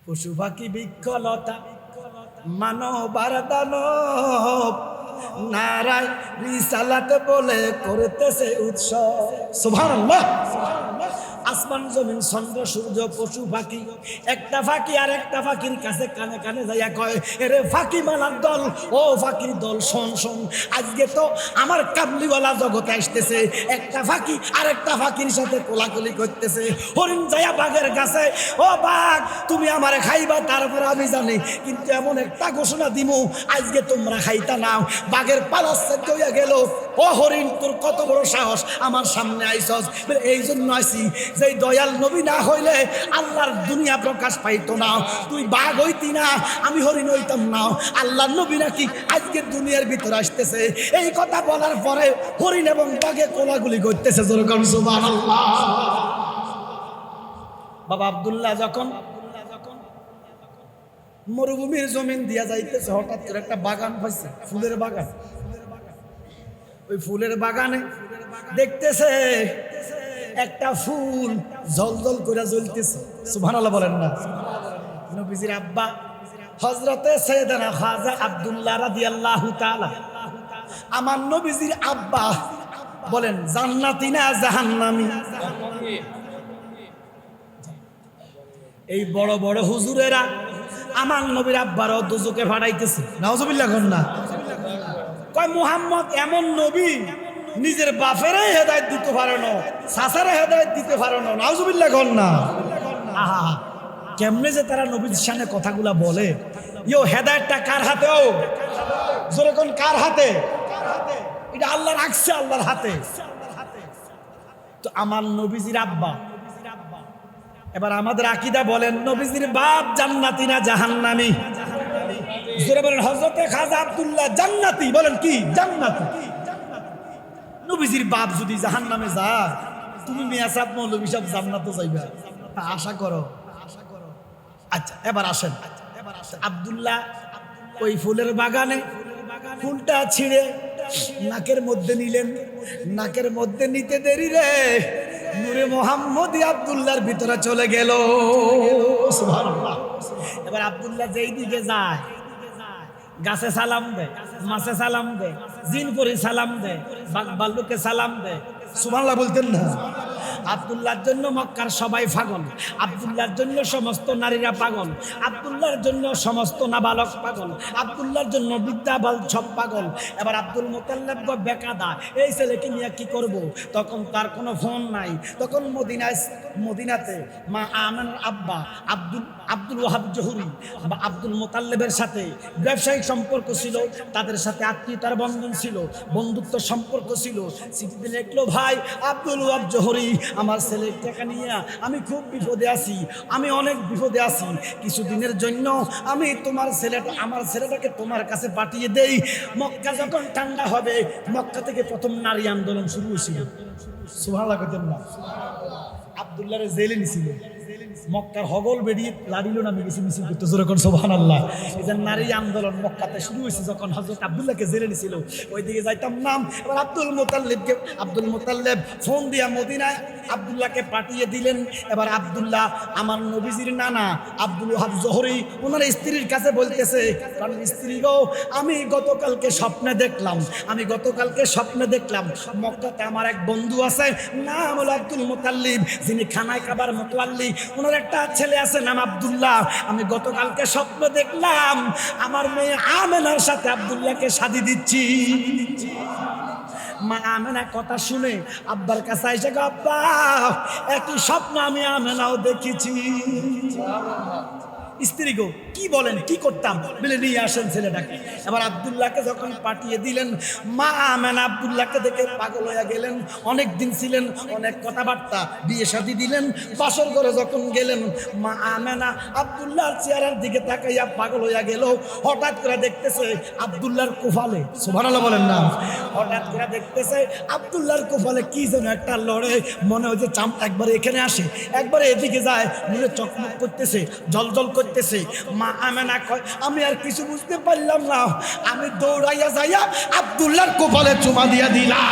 পশু পাখি বৃক্ষলতা মানবার দানব নারায় রিসালাত বলে করতেছে উৎসব। সুবহানাল্লাহ। আসমান জমিন চন্দ্র সূর্য পশু পাখি একটা ফাঁকি আর একটা ফাঁকির কাছে কানে কানে যাইয়া কয়, এরে ফাঁকি মালার দল, ও ফাঁকির দল শোন শোন, আজকে তো আমার কাবলিওয়ালা জগতে আসতেছে। একটা ফাঁকি আর একটা ফাঁকির সাথে কোলাকুলি করতেছে। হরিণ যাইয়া বাঘের কাছে, ও বাঘ তুমি আমারে খাইবা, তারপরে আমি জানি, কিন্তু এমন একটা ঘোষণা দিমু আজকে তোমরা খাইতা নাও। বাঘের পালাচ্ছে হইয়া গেল, ও হরিণ তোর কত বড় সাহস আমার সামনে আইসস। এই জন্য আইসি যে দয়াল নবী না হইলে আল্লাহর দুনিয়া প্রকাশ পাইতো না। তুই বাঘ হইতি না, আমি হরিণ হইতাম না। আল্লাহর নবী নাকি আজকে দুনিয়ার ভিতরে আসতেছে। এই কথা বলার পরে হরিণ এবং বাঘে কোলাগুলি করতেছে। যেরকম সুবহানাল্লাহ। বাবা আব্দুল্লাহ যখন মরুভূমির জমিন দিয়া যাইতেছে, হঠাৎ করে একটা বাগান পাইছে, ফুলের বাগান। ওই ফুলের বাগানে দেখতেছে একটা ফুল ঝলঝল করে জ্বলতেছে। সুবহানাল্লাহ বলেন না। নবীজির আব্বা হযরতে সাইয়েদানা খাজা আব্দুল্লাহ রাদিয়াল্লাহু তাআলা, আমার নবীজির আব্বা বলেন জান্নাতি না জাহান্নামী? এই বড় বড় হুজুরেরা আমার নবীর আব্বারও দুজকে ফাড়াইতেছে। নাউজুবিল্লাহ কোন না? কয় মুহাম্মদ এমন নবী নিজের বাপেরে হেদায়েত দিতে পারে না, সাসারে হেদায়েত দিতে পারে না। নাউজুবিল্লাহ কোন না? আহা, কেমনে যে তারা নবীর সামনে কথাগুলা বলে। ইয়ো হেদায়েতটা কার হাতে? ও জোরে কোন কার হাতে? এটা আল্লাহ রাখছে, আল্লাহর হাতে। তো আমার নবীজির আব্বা, এবার আমাদের আকীদা বলেন নবীজির বাপ জান্নাতি না জাহান্নামী? জোরে বলেন। হযরতে খাজা আব্দুল্লাহ জান্নাতি। বলেন কি? জান্নাতি। নবীজির বাপ যদি জাহান্নামে যায়, তুমি মিয়া সাহেব মৌলভী সাহেব জান্নাতে যাইবা আশা করো? আচ্ছা এবার আসেন। আব্দুল্লাহ ওই ফুলের বাগানে ফুলটা ছিঁড়ে নাকের মধ্যে নিলেন। নাকের মধ্যে নিতে দেরি রে নূরে মোহাম্মদী আব্দুল্লাহর ভিতরে চলে গেল। সুবহানাল্লাহ। এবার আব্দুল্লাহ যেই দিকে যায়, গাছে সালাম দেয়, মাছে সালাম দেয়, জিন পরি সালাম দেয়, বাঘ ভাল্লুকে সালাম দেয়। সুবহানাল্লাহ বলতেন না? আব্দুল্লাহর জন্য মক্কার সবাই পাগল, আব্দুল্লাহর জন্য সমস্ত নারীরা পাগল, আব্দুল্লাহর জন্য সমস্ত নাবালক পাগল, আব্দুল্লাহর জন্য বৃদ্ধা বাল সব পাগল। এবার আব্দুল মুতাল্লিব বেকাদা, এই ছেলেকে নিয়ে কি করব? তখন তার কোনো ফোন নাই। তখন মদিনাতে মা আমেনার আব্বা আব্দুল ওয়াহাব জহুরি বা আব্দুল মুতাল্লিবের সাথে ব্যবসায়িক সম্পর্ক ছিল, তাদের সাথে আত্মীয়তার বন্ধন ছিল, বন্ধুত্ব সম্পর্ক ছিল। চিঠিতে লিখলো, ভাই আব্দুল ওয়াহাব জহুরি, আমার ছেলের টাকা নিয়ে আমি খুব বিপদে আছি, আমি অনেক বিপদে আছি। কিছুদিনের জন্য আমি আমার ছেলেটাকে তোমার কাছে পাঠিয়ে দেই। মক্কা যখন ঠান্ডা হবে, মক্কা থেকে প্রথম নারী আন্দোলন শুরু হয়েছিল। সুবহানাল্লাহ কইতেন না? আব্দুল্লাহরে জেলে নিছিল। মক্কার হগল বেরিয়ে লাড়িল না মিছিল মিছিল করতে। যখন সুবহানাল্লাহ, এই যে নারী আন্দোলন মক্কাতে শুরু হয়েছে, যখন হযরত আব্দুল্লাহকে জেলে নিছিল, ওইদিকে যাইতাম নাম। এবার আব্দুল মুতাল্লিব ফোন দিয়া মদিনায় আব্দুল্লাহকে পাঠিয়ে দিলেন। এবার আব্দুল্লাহ আমার নবীজির নানা আব্দুল ওয়াহাব জহুরি ওনার স্ত্রীর কাছে বলতেছে, কারণ স্ত্রী গো, আমি গতকালকে স্বপ্নে দেখলাম মক্কাতে আমার এক বন্ধু আছে, নাম হলো আব্দুল মুতাল্লিব, যিনি খানায় কাবার মোতাল্লি, ওনার একটা ছেলে আছে নাম আব্দুল্লাহ। আমি গতকালকে স্বপ্ন দেখলাম আমার মেয়ে আমেনার সাথে আব্দুল্লাহকে শাদী দিচ্ছি। মা আমেনা কথা শুনে আব্বার কাছে এসে, আব্বা একই স্বপ্ন আমি আমেনাও দেখেছি। স্ত্রী গো, কি বলেন, কি করতাম? বলে নিয়ে আসেন ছেলেটাকে। এবার আব্দুল্লাহকে যখন পাঠিয়ে দিলেন, মা আমেনা আব্দুল্লাহকে দেখে পাগল হয়ে গেলেন। অনেক দিন ছিলেন, অনেক কথাবার্তা, বিয়ে শাদী দিলেন। বাসর ঘরে যখন গেলেন, মা আমেনা আব্দুল্লাহর চেহারার দিকে তাকাইয়া পাগল হয়ে গেল। হঠাৎ করে দেখতেছে আব্দুল্লাহর কোফালে, সুবহানাল্লাহ বলেন না? হঠাৎ করে দেখতেছে আব্দুল্লাহর কোফালে কি যেন একটা লড়ে, মনে হয় যে চাম একবারে এখানে আসে, একবারে এদিকে যায়, মুখে চকমক করতেছে, জলজল করতেছে। মা আমেনা কয়, আমি আর কিছু বুঝতে পারলাম না, আমি দৌড়াইয়া যাইয়া আব্দুল্লাহর কপালে চুমা দিয়া দিলাম।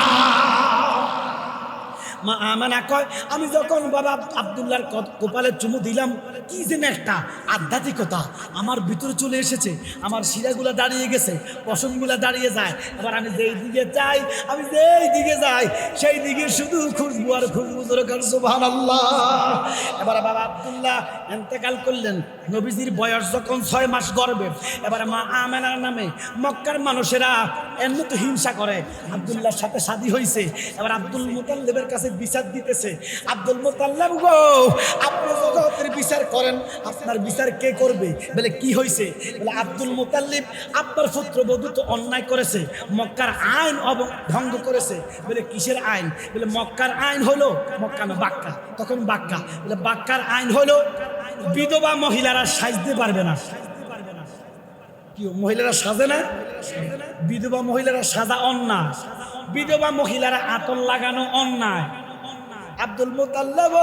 মা আমেনা কয় আমি যখন বাবা আব্দুল্লাহর কপালে চুমু দিলাম কি যেন একটা আধ্যাত্মিকতা আমার ভিতরে চলে এসেছে, আমার শিরাগুলো দাঁড়িয়ে গেছে, পশমগুলো দাঁড়িয়ে যায়। এবার আমি যেই দিকে যাই, আমি যেই দিকে যাই সেই দিকে শুধু খুশবু আর খুশবু দরকার, সুবহানাল্লাহ। এবার বাবা আব্দুল্লাহ ইন্তেকাল করলেন। নবীজির বয়স যখন 6 মাস গর্ভে, এবার মা আমেনার নামে মক্কার মানুষেরা এমনি তো হিংসা করে। আব্দুল্লাহর সাথে শাদী হয়েছে, এবার আব্দুল মুতাল্লিবের কাছে বিচার দিতেছে। আব্দুল মুতাল্লিব গো, আপনি জগতের বিচার করেন, আপনার বিচার কে করবে? বলে কি হয়েছে? বলে আব্দুল মুতাল্লিব আপনার পুত্রবধূ তো অন্যায় করেছে, মক্কার আইন ভঙ্গ করেছে। বলে কিসের আইন? বলে মক্কার আইন হলো, মক্কা না বাক্কা, তখন বাক্কা। বলে বাক্কার আইন হলো বিধবা মহিলারা সাজতে পারবে না। কি মহিলারা সাজে না? বিধবা মহিলারা সাজা অন্যায়, বিধবা মহিলারা আতর লাগানো অন্যায়। আব্দুল মুতাল্লিব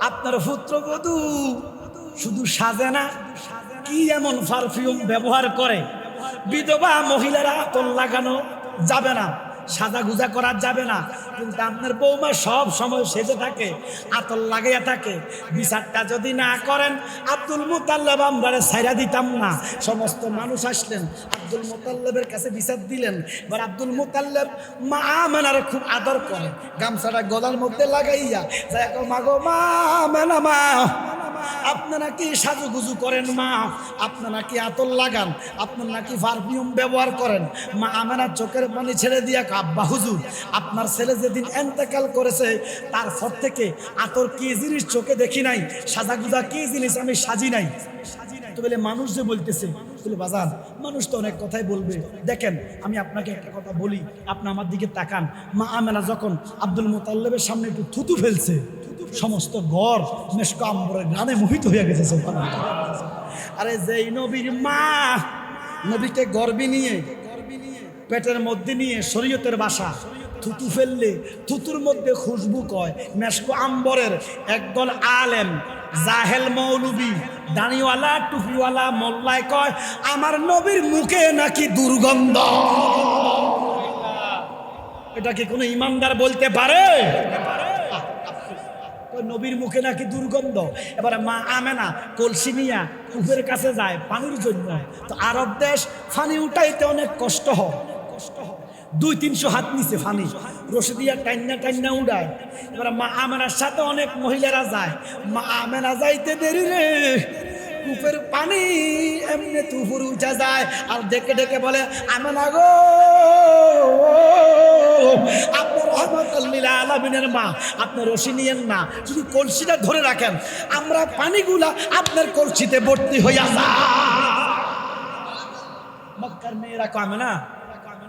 আপনার পুত্রবধূ শুধু সাজে না, কি এমন পারফিউম ব্যবহার করে, বিধবা মহিলারা আতর লাগানো যাবে না, সাজা গুজা করা যাবে না, কিন্তু আপনার বৌমা সব সময় সেজে থাকে, আতর লাগাইয়া থাকে। বিচারটা যদি না করেন আব্দুল মুতাল্লিব আমরা ছাইরা দিতাম না। সমস্ত মানুষ আসলেন, আব্দুল মুতাল্লিবের কাছে বিচার দিলেন। এবার আব্দুল মুতাল্লিব মা আমেনার খুব আদর করে, গামছাটা গলার মধ্যে লাগাইয়া যায়, মা গো মা আমেনা, মা আপনারা কি সাজুগুজু করেন, মা আপনারা কি আতর লাগান, আপনারা নাকি পারফিউম ব্যবহার করেন? মা আমেনা চোখের পানি ছেড়ে দিয়া আব্বা হুজুর আপনার ছেলে যেদিন ইন্তেকাল করেছে তারপর থেকে আতর কি জিনিস চোখে দেখি নাই, সাজাগুজা কি জিনিস আমি সাজি নাই। তো বলে মানুষ যে বলতেছে, বলে বাজান মানুষ তো অনেক কথাই বলবে, দেখেন আমি আপনাকে একটা কথা বলি, আপনি আমার দিকে তাকান। মা আমেনা যখন আব্দুল মুতাল্লিবের সামনে একটু থুতু ফেলছে, সমস্ত ঘর মেশক আম্বরের গানে মোহিত হয়ে গেছে। আরে যেই নবীর মা নবীকে গর্বে নিয়ে পেটের মধ্যে নিয়ে শরীয়তের বাসা, থুতু ফেললে থুতুর মধ্যে খুশবু কয়, মেশক আম্বরের একদল আলেম জাহেল মৌলবি দাড়িওয়ালা টুপিওয়ালা মোল্লায় কয় আমার নবীর মুখে নাকি দুর্গন্ধ। এটা কি কোনো ইমানদার বলতে পারে? নবীর মুখে নাকি দুর্গন্ধ। এবারে মা আমেনা কলসি নিয়া কূপের কাছে যায় পানির জন্য। তো আরব দেশ পানি উঠাইতে অনেক কষ্ট হয়, 200-300 হাত নিচে পানি রশি দিয়া টাইনা টাইনা উড়ায়। এবার মা আমেনার সাথে অনেক মহিলারা যায়, মা আমেনা যাইতে দেরি রে, কূপের পানি এমনি তুফুর উঠা যায়, আর ডেকে ডেকে বলে আমেনা গো আপনার রহমাতুল লিল আলামিনের মা, আপনি রশি নিয়েন না, শুধু কলসিটা ধরে রাখেন, আমরা পানিগুলা আপনার কলসিতে ভর্তি হইয়া যায়। মক্কার মেয়েরা কয় আমেনা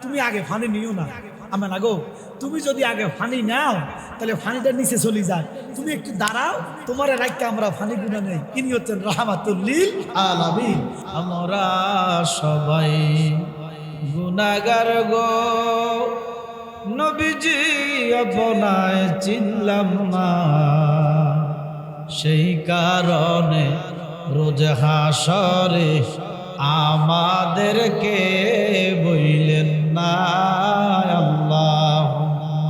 তুমি আগে পানি নিও না, আমেনা গো তুমি যদি আগে পানি নাও তাহলে পানিটা নিচে চলে যায়, তুমি একটু দাঁড়াও, তোমার রাখতে আমরা পানি গুনা নেই। ইনি হচ্ছেন রাহমাতুল লিল আলামিন। আমরা সবাই গুনাহগার গো, নবীজি আপনায় চিনলাম না, সেই কারণে রোজ হাসরে আমাদেরকে বইলেন না আল্লাহুম্মা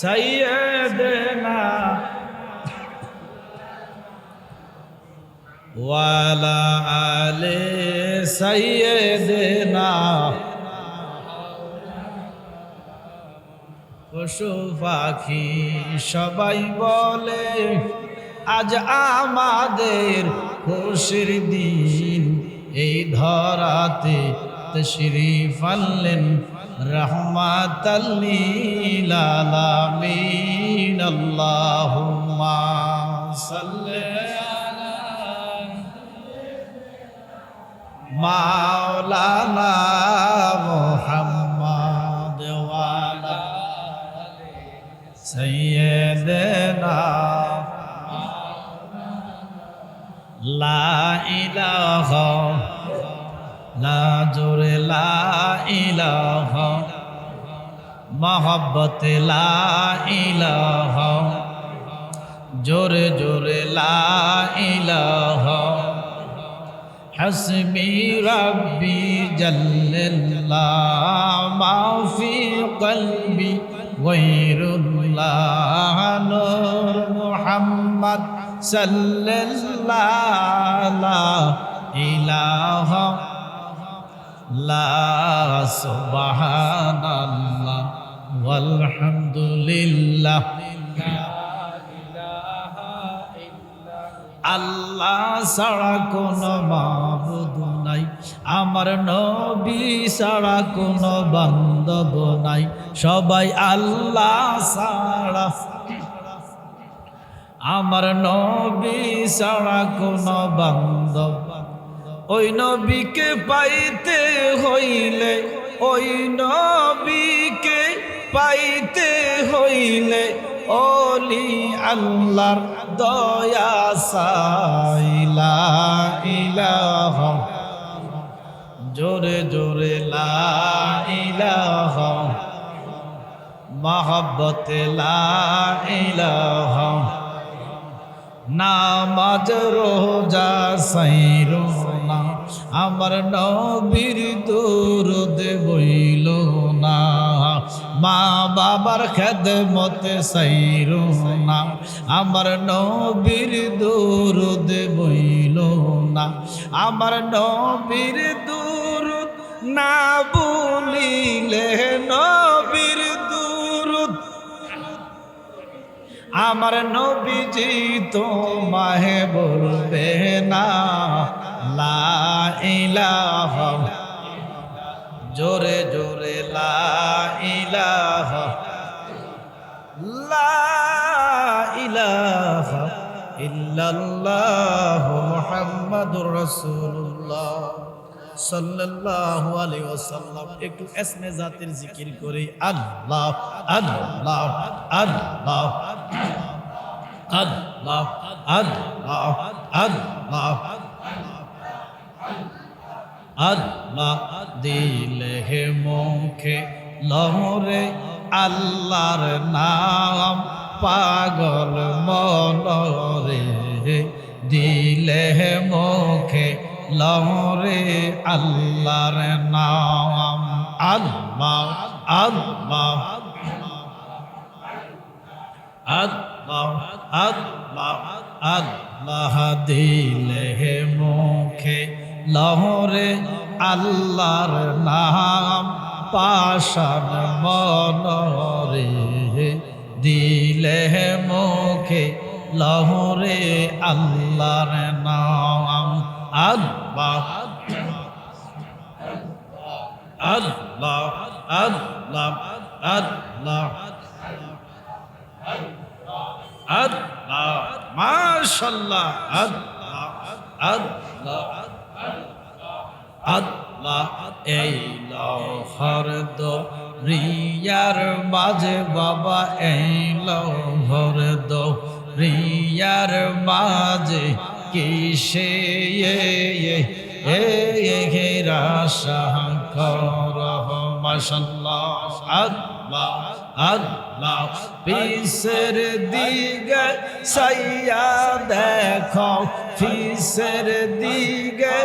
সাইয়্যিদিনা ওয়া আলা আলি সাইয়্যিদিনা। পশু পাখি সবাই বলে আজ আমাদের খুশির দিন, এই ধরাতে তশরিফ আনলেন রাহমাতাল লিল আলামিন। আল্লাহুম্মা সাল্লি আলা মাওলানা মুহাম্মদ ওয়া আলা সাইয়্যিদিনা। লা ইলাহা লা জোরে লা ইলাহা মহব্বত লা ইলাহা জোরে জোরে লা ইলাহা হাসবি রাব্বি জাল্লাল্লাহু মা ফি قلبي غير الله نور محمد صلى الله لا إله لا سبحان الله والحمد لله আল্লাহ ছাড়া কোনো মাবুদ নাই, আমার নবী ছাড়া কোনো বান্ধব নাই, সবাই আল্লাহ ছাড়া, আমার নবী ছাড়া কোনো বান্ধব। ওই নবীকে পাইতে হইলে, ওই নবীকে পাইতে হইলে ওলি আল্লাহর দয়া চাই। লা ইলাহা, জোরে জোরে লা ইলাহা, মহব্বতে লা ইলাহা, নামাজ রোজা সাইরো না, আমার নবীর দরুদ বইল না, মা বাবার খেদমতে সাইরো না, আমার নবীর দরুদ বইল না, আমার নবীর দরুদ না বলিলে নবীর দরুদ আমার নবীজি তোমায় বলবে না। লা ইলাহা, জোরে জোরে লা ইলাহা, লা ইলাহা ইল্লাল্লাহ মুহাম্মাদুর রাসূলুল্লাহ সাল্লাল্লাহু আলাইহি ওয়াসাল্লাম। একটু এসমে জাতের জিকির করি। আল্লাহ আল্লাহ আল্লাহ আল্লাহ আল্লাহ আল্লাহ আল্লাহ, দিলে হে মুখে লহরে আল্লাহর নাম, পাগল মনরে দিলে হে মুখে লহরে আল্লাহর নাম। আল্লাহ আল্লাহ আল্লাহ আল্লাহ আল্লাহ, দিলে হে মুখে লহরে আল্লাহর নাম, পাশান মনরে দিলে হে মুখে লহরে আল্লাহর নাম। আল্লাহ আল্লাহ আল্লাহ আল্লাহ আল্লাহ, মাশাআল্লাহ, আল্লাহ আল্লাহ আল্লাহ। এই লহর দরিয়ার মাঝে বাবা, এই লহর দরিয়ার মাঝে কিসে রাশা কর। মাশাআল্লাহ, আল্লাহ আল্লাহ, পিসের দিকে সাইয়া দেখো, পিসের দিকে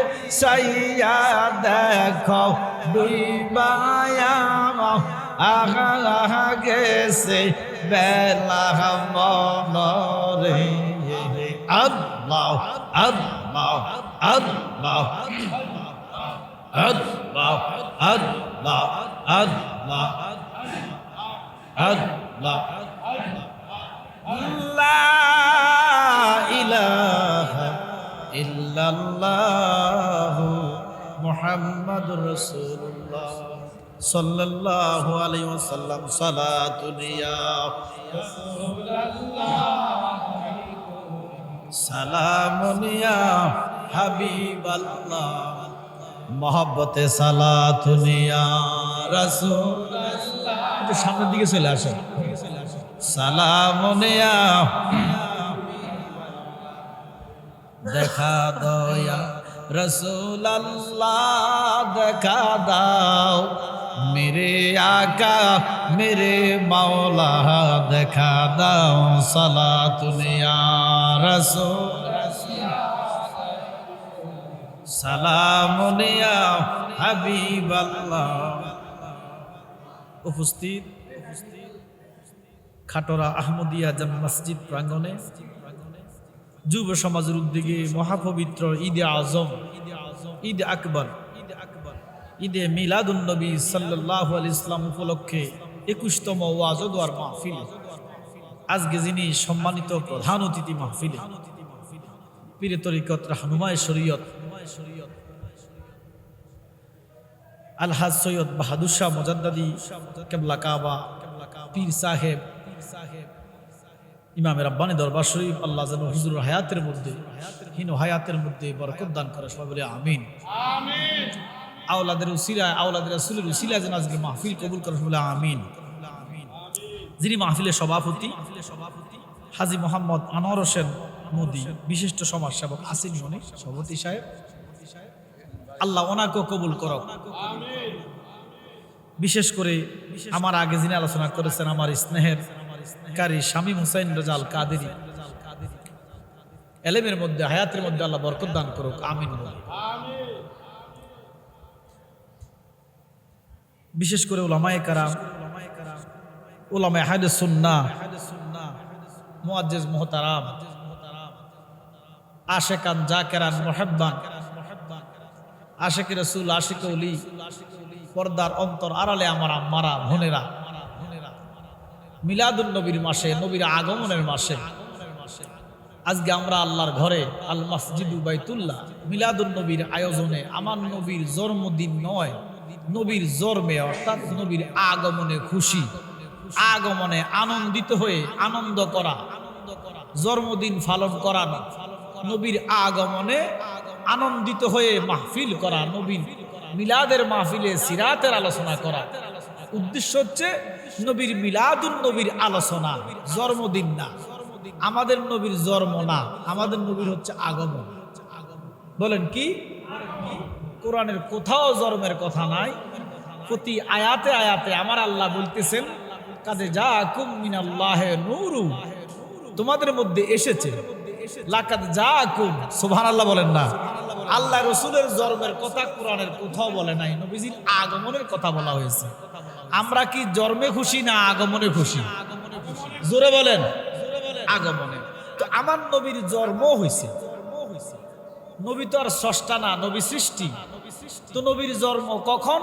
সাইয়া দেখো, ডুবায়া আহা আহা গেছে বেলা মনরে। আল্লাহ আল্লাহ আল্লাহ আল্লাহ আল্লাহ আল্লাহ আল্লাহ, লা ইলাহা ইল্লাল্লাহ মুহাম্মাদুর রাসূলুল্লাহ সাল্লাল্লাহু আলাইহি ওয়াসাল্লাম। সালাতুন ইয়া রাসূলুল্লাহ, সালামুন ইয়া হাবিবাল্লাহ, মহব্বতে সালাতুন ইয়া রাসূলুল্লাহ। একটু সামনের দিকে চলে আসেন। সালামুন ইয়া, দেখা দয়া রাসূলুল্লাহ, দেখা দাও মেরে আকা মেরে মাওলা, দেখা দাও সালাতুন ইয়া রাসূল, সালামুন ইয়া হাবিবাল্লাহ, উপস্থিত খাটোরা আহমদিয়া জামে মসজিদ প্রাঙ্গণে যুব সমাজের উদ্যোগে মহাপবিত্র ঈদে আজম, ঈদ আকবর, ঈদে মিলাদুন নবী সাল্লাল্লাহু আলাইহি ইসলাম উপলক্ষে 21তম ওয়াজ ও দোয়ার মাহফিল। আজকে যিনি সম্মানিত প্রধান অতিথি মাহফিলে পীরে তরিকত রাহনুমায়ে শরীয়ত আলহাজ সৈয়দ বাহাদুর শাহ মুজাদ্দাদি কেবলা কাবা পীর সাহেব ইমামে রাব্বানি দরবার শরীফ আল্লাহ যেন হুজুরের হায়াতের মধ্যে হীন হায়াতের মধ্যে বরকত দান করে, সবাই বলে আমিন। আওলাদের উসিলা, আওলাদের রাসূলের উসিলা যেন আজকে মাহফিল কবুল করে, বলে আমিন। যিনি মাহফিলের সভাপতি হাজী মোহাম্মদ আনোয়ার হোসেন মোদি, বিশিষ্ট সমাজসেবক আসেনি অনেক সভাপতি সাহেব, আল্লাহ ওনাকেও কবুল করক। বিশেষ করে আমার আগে যিনি আলোচনা করেছেন আমার স্নেহের কারি শামীম হুসাইন রাজাল কাদেরী, এলেমের মধ্যে হায়াতের মধ্যে আল্লাহ বরকত দান করুক, আমিন। বিশেষ করে উলামায়ে কেরাম, উলামায়ে আহলে সুন্নাহ, মুআজ্জিজ মুহতারাম, আশিকান জাকিরান মুহিব্বান, আশিক রাসূল, আশিক ওলি, পর্দার অন্তর আড়ালে আমার আম্মারা বোনেরা, মিলাদুন নবীর মাসে, নবীর আগমনের মাসে আজকে আমরা আল্লাহর ঘরে আল মসজিদু বাইতুল্লাহ মিলাদুন নবীর আয়োজনে, আমার নবীর জন্মদিন নয়, নবীর জন্মে অর্থাৎ নবীর আগমনে খুশি, আগমনে আনন্দিত হয়ে আনন্দ করা, জন্মদিন পালন করা, নবীর আগমনে আনন্দিত হয়ে মাহফিল করা, নবীর মিলাদের মাহফিলে সিরাতের আলোচনা করা। উদ্দেশ্য হচ্ছে নবীর মিলাদুন নবীর আলোচনা, জন্মদিন না। আমাদের নবীর জন্ম না, আমাদের নবীর হচ্ছে আগমন। বলেন কি? কোরআনের কোথাও জন্মের কথা নাই। প্রতি আয়াতে আয়াতে আমার আল্লাহ বলতেছেন কাদে জাআকুম মিনাল্লাহি নূরু, তোমাদের মধ্যে এসেছে, লাকাদ জাআকুম, সুবহানাল্লাহ বলেন না। আল্লাহ রসুলের জন্মের কথা কোরআনের কোথাও বলে নাই, নবীজির আগমনের কথা বলা হয়েছে। আমরা কি জন্মে খুশি না আগমনে খুশি? জোরে বলেন, আগমনে। তো আমার নবীর জন্ম হয়েছে, নবী তো আর স্রষ্টা না, নবী সৃষ্টি। তো নবীর জন্ম কখন?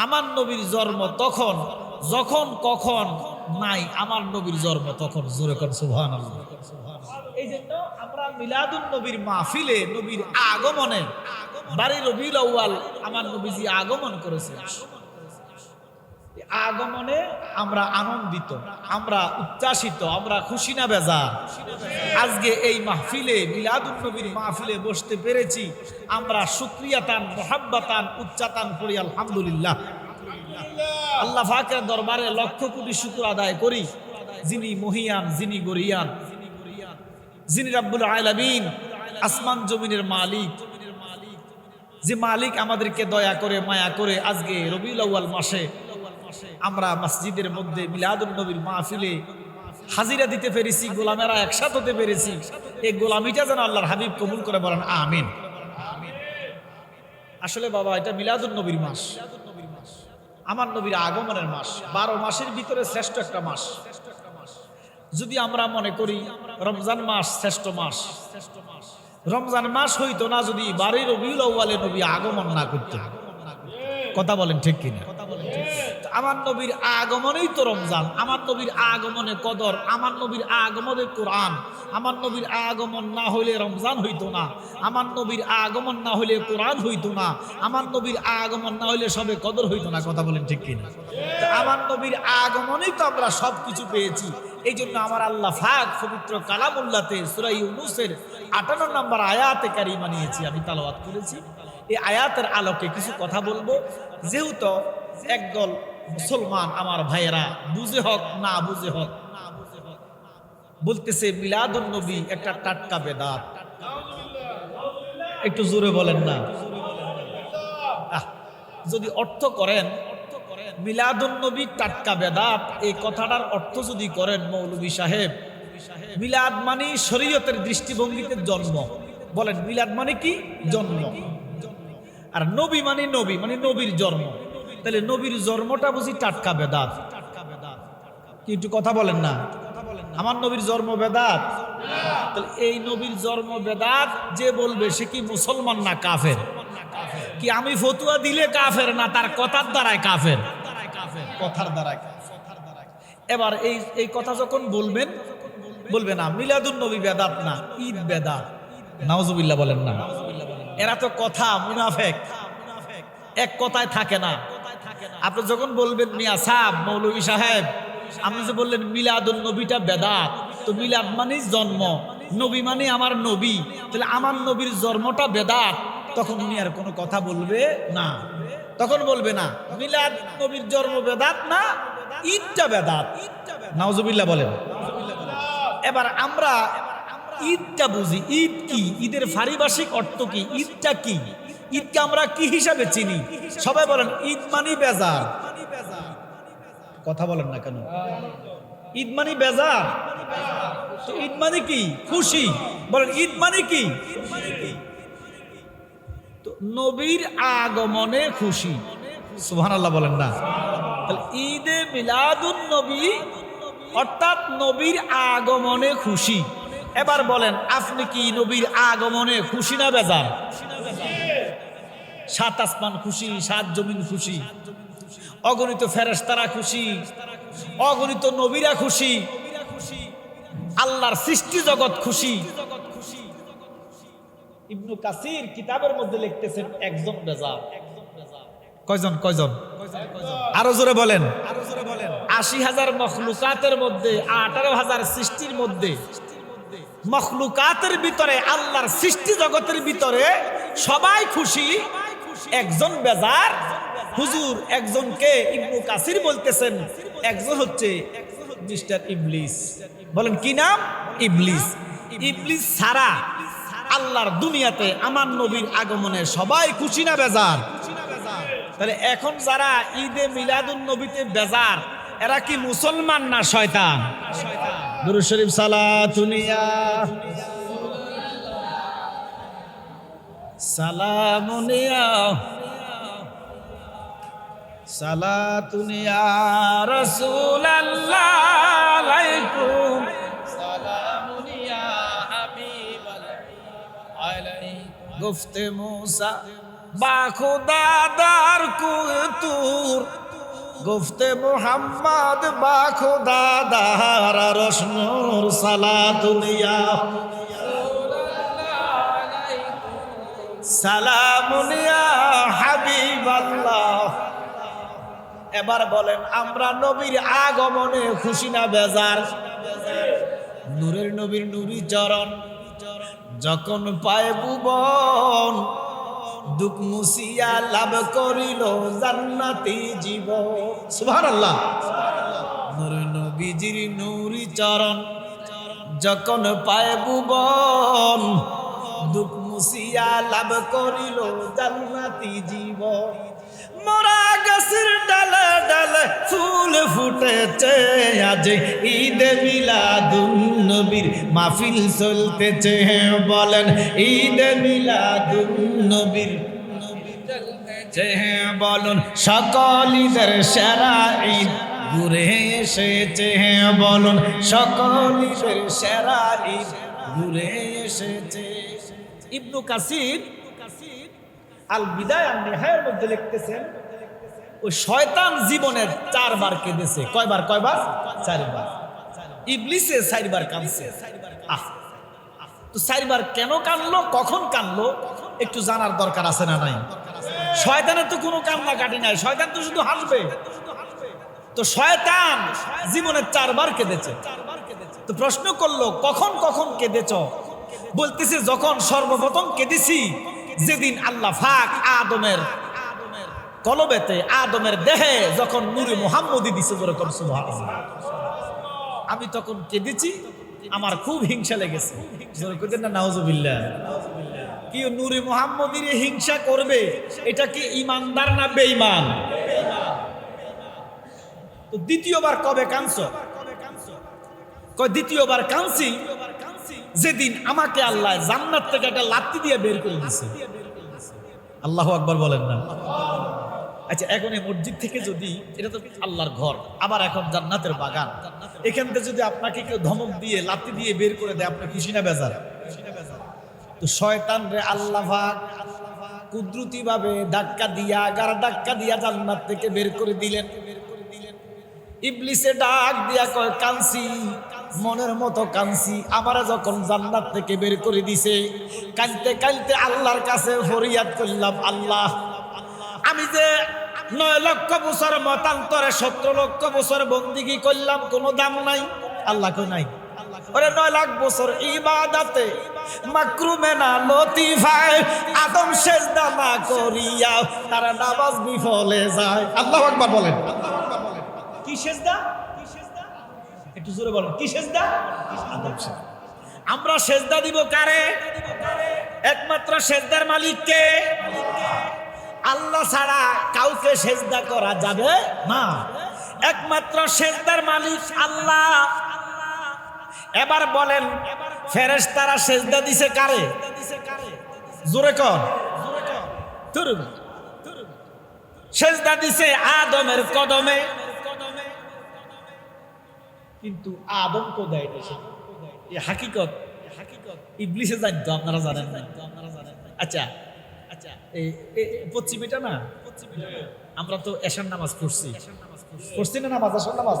আমার নবীর জন্ম তখন যখন কখন নাই, আমার নবীর জন্ম তখন। জোরে কর সুবহানাল্লাহ। এই জন্য আমরা মিলাদুন নবীর মাহফিলে নবীর আগমনে, বারে রবিউল আউয়াল আমার নবীজি আগমন করেছে, আগমনে আমরা আনন্দিত, আমরা উচ্ছ্বাসিত, আমরা খুশি না বেজার? আজকে এই মাহফিলে মিলাদুন নবীর মাহফিলে বসতে পেরেছি, আমরা শুকরিয়াতান মুহাব্বাতান উচ্চাতান করি আলহামদুলিল্লাহ। আল্লাহ পাকের দরবারে লক্ষ কোটি শুকর আদায় করি, যিনি মহিয়ান, যিনি গরিয়ান, যিনি রাব্বুল আলামিন, আসমান জমিনের মালিক, যে মালিক আমাদেরকে দয়া করে মায়া করে আজকে রবিউল আউয়াল মাসে আমরা মসজিদের মধ্যে মিলাদুন নবীর মাহফিলে হাজিরা দিতে পেরেছি, গোলামেরা একসাথে হতে পেরেছি। এই গোলামিটা যেন আল্লাহর হাবিব কবুল করে, বলেন আমিন। আসলে বাবা, এটা মিলাদুন নবীর মাস, আমার নবীর আগমনের মাস, 12 মাসের ভিতরে শ্রেষ্ঠ একটা মাস। যদি আমরা মনে করি রমজান মাস শ্রেষ্ঠ মাস, রমজান মাস হইতো না যদি 12 রবিউল আউয়ালে নবী আগমন না করতে। কথা বলেন ঠিক কিনা? আমার নবীর আগমনেই তো রমজান, আমার নবীর আগমনে কদর, আমার নবীর আগমনে কোরআন। আমার নবীর আগমন না হইলে রমজান হইতো না, আমার নবীর আগমন না হইলে কোরআন হইতো না, আমার নবীর আগমন না হইলে সবে কদর হইতো না। কথা বলেন ঠিক কিনা? আমার নবীর আগমনেই তো আমরা সবকিছু পেয়েছি। এই জন্য আমার আল্লাহ পাক পবিত্র কালামুল্লাহতে সূরা ইউনূসের 58 নম্বর আয়াতে কারিমা নিয়েছি, আমি তেলাওয়াত করেছি। এই আয়াতের আলোকে কিছু কথা বলবো, যেহেতু একদল মুসলমান আমার ভাইয়েরা বুঝে হোক না বুঝে হোক বলতেছে মিলাদুন নবী একটা টাটকা বেদাত। একটু জোরে বলেন না। যদি অর্থ করেন মিলাদুন নবী টাটকা বেদাত, এই কথাটার অর্থ যদি করেন মৌলভী সাহেব, মিলাদ মানে শরীয়তের দৃষ্টিভঙ্গিতে জন্ম। বলেন মিলাদ মানে কি? জন্ম। আর নবী মানে নবীর জন্ম। তাহলে নবীর জন্মটা বুঝি টাটকা বেদাত? কি একটু কথা বলেন না? আমার নবীর জন্ম বেদাত? তাহলে এই নবীর জন্ম বেদাত যে বলবে সে কি মুসলমান না কাফের? কি আমি ফতুয়া দিলে কাফের না তার কথার দ্বারায় কাফের? কথার দ্বারায়। এবার এই কথা যখন বলবেন, বলবে না মিলাদুন নবী বেদাত না, ঈদ বেদাত। নাউজুবিল্লাহ বলেন না? এরা তো কথা মুনাফেক, এক কথায় থাকে না। আপনি যখন বলবেন মিয়া সাহেব, মৌলভী সাহেব, আপনি যে বললেন মিলাদুন নবীটা বেদাত, তো মিলাদ মানে জন্ম, নবী মানে আমার নবী, তাহলে আমার নবীর জন্মটা বেদাত, তখন উনি আর কোনো কথা বলবে না। তখন বলবে না মিলাদ নবীর জন্ম বেদাত না, ঈদটা বেদাত। নাউজুবিল্লাহ বলেন। এবার আমরা ঈদটা বুঝি। ঈদ কি? ঈদের পারিভাষিক অর্থ কি? ঈদটা কি? ঈদকে আমরা কি হিসাবে চিনি? সবাই বলেন ঈদ মানি বেজার। কথা বলেন না কেন? ঈদ মানি বেজার, তো ঈদ মানে কি? খুশি। বলেন ঈদ মানে কি? তো নবীর আগমনে খুশি। সুবহানাল্লাহ বলেন না? তাহলে ঈদে মিলাদুন নবী অর্থাৎ নবীর আগমনে খুশি। এবার বলেন আপনি কি নবীর আগমনে খুশি না বেজার? সাত আসমান খুশি, সাত জমিন খুশি, অগণিত ফেরেশতারা খুশি, অগণিত নবীরা খুশি, আল্লাহর সৃষ্টি জগৎ খুশি। ইবনু কাসির কিতাবের মধ্যে লিখতেছেন একজন বেজার। কয়জন? কয়জন? আরো জোরে বলেন। ৮০,০০০ মখলুকাতের মধ্যে, ১৮,০০০ সৃষ্টির মধ্যে, মখলুকাতের ভিতরে, আল্লাহর সৃষ্টি জগতের ভিতরে সবাই খুশি, একজন বেজার। হুজুর একজনকে ইবনু কাসির বলতেছেন, একজন হচ্ছে মিস্টার ইবলিস। বলেন কি নাম? ইবলিস। ইবলিস ছাড়া আল্লাহর দুনিয়াতে আমার নবীর আগমনে সবাই খুশি না বেজার? তাহলে এখন যারা ঈদে মিলাদুন নবীতে বেজার, এরা কি মুসলমান না শয়তান? দুরূদ শরীফ সালাতুনিয়া সালামুনিয়া সালাতুনিয়া রাসূলুল্লাহ আলাইকুম সালামুনিয়া হাবিবাল্লাহ আলাইকুম গুফতে মূসা বা খুদা দার কুতুর গুফতে মুহাম্মদ বা খুদা দার রশনুর সালাতুনিয়া সালামুনিয়া হাবিবাল্লাহ। এবার বলেন আমরা নবীর আগমনে খুশি না বেজার? নূরের নবীর নুরি চরণ যখন পায় ভুবন, দুঃখ মুসিয়া লাভ করিল জান্নাতি জীবন। সুবহানাল্লাহ। নূরের নবীজির নুরি চরণ যখন পায় ভুবন, দুঃখ মুসিয়া লাভ করিল জান্নাতি জীবন। মোরা গাছের ডালে ডালে ফুল ফুটেছে, আজ ঈদে মিলাদুন নবীর মাহফিল চলতেছে। বলেন ঈদে মিলাদুন নবীর চলতেছে। বলুন সকল ঈদের সেরা ঈদ ঘুরে এসেছে। বলুন সকল ঈদের সেরা ঈদ ঘুরে এসেছে। ইবনু কাসির আল বিদায়া আন নিহায়ার মধ্যে লিখতেছেন ওই শয়তান জীবনের 4 বার কেঁদেছে। কয়বার? কয়বার? 4 বার। ইবলিসে 4 বার কাঁদছে। তো 4 বার কেন কাঁদলো, কখন কাঁদলো একটু জানার দরকার আছে না নাই? শয়তানের তো কোনো কান্না কাটি নাই, শয়তান তো শুধু হাসবে। তো শয়তান জীবনের 4 বার কেঁদেছে। তো প্রশ্ন করলো কখন কখন কেঁদেছ? বলতেছে যখন সর্বপ্রথম কেঁদেছি যেদিন আল্লাহ পাক আদমের কলবেতে, আদমের দেহে যখন নূরে মুহাম্মদী দিছে, যেরকম সুবহানাল্লাহ, আমি তখন কেঁদেছি, আমার খুব হিংসা লেগেছে। যেরকম না নাউজুবিল্লাহ। কি নূরে মুহাম্মদীর হিংসা করবে, এটা কি ইমানদার না বেঈমান? তো দ্বিতীয়বার কবে কাঁদছো? কয় দ্বিতীয়বার কাঁদছি যেদিন আমাকে আল্লাহ জান্নাত থেকে একটা লাত্তি দিয়ে বের করে দিয়েছে। আল্লাহু আকবার বলেন না? আচ্ছা, এখন এই মসজিদ থেকে যদি, এটা তো আল্লাহর ঘর, আবার এখন জান্নাতের বাগান, এখান থেকে যদি আপনাকে কেউ ধমক দিয়ে লাথি দিয়ে বের করে দেয়, আপনি খুশি না বেজার? তো শয়তান রে আল্লাহ পাক কুদরতি ভাবে ধাক্কা দিয়া, গার ধাক্কা দিয়া জান্নাত থেকে বের করে দিলেন। ইবলিসে ডাক দিয়া কয়, কানসি, মনের মতো কানসি, আমারা যখন জান্নাত থেকে বের করে দিছে, কানতে কানতে আল্লাহর কাছে ফরিয়াদ করলাম, আল্লাহ আমি যে 9 লক্ষ বছর মতান্তরে 17 লক্ষ বছর বন্দিগি করলাম, কোনো দাম নাই। আল্লাহ কই নাই, ওরে 9 লাখ বছর ইবাদতে মাকরুমে না লতিফায় আদম সেজদা না করিয়া তারা নামাজ বিফলে যায়। আল্লাহু আকবার বলেন। কি সেজদা? একটু জোরে বলেন, কি সেজদা? আদম সেজদা। আমরা সেজদা দিব কারে? একমাত্র সেজদার মালিককে। আল্লাহ ছাড়া কাউকে সেজদা করা যাবে না, একমাত্র সেজদার মালিক আল্লাহ। এবার বলেন, ফেরেশতারা সেজদা দিছে কারে? জোরে কর। সেজদা দিছে আদমের কদমে, কিন্তু আদম কো দেয় না। এই হাকিকত ইবলিসে জানতো, আপনারা জানেন না। আচ্ছা আচ্ছা, এই পশ্চিম এটা না, আমরা তো এশার নামাজ পড়ছি না, নামাজ এশার নামাজ।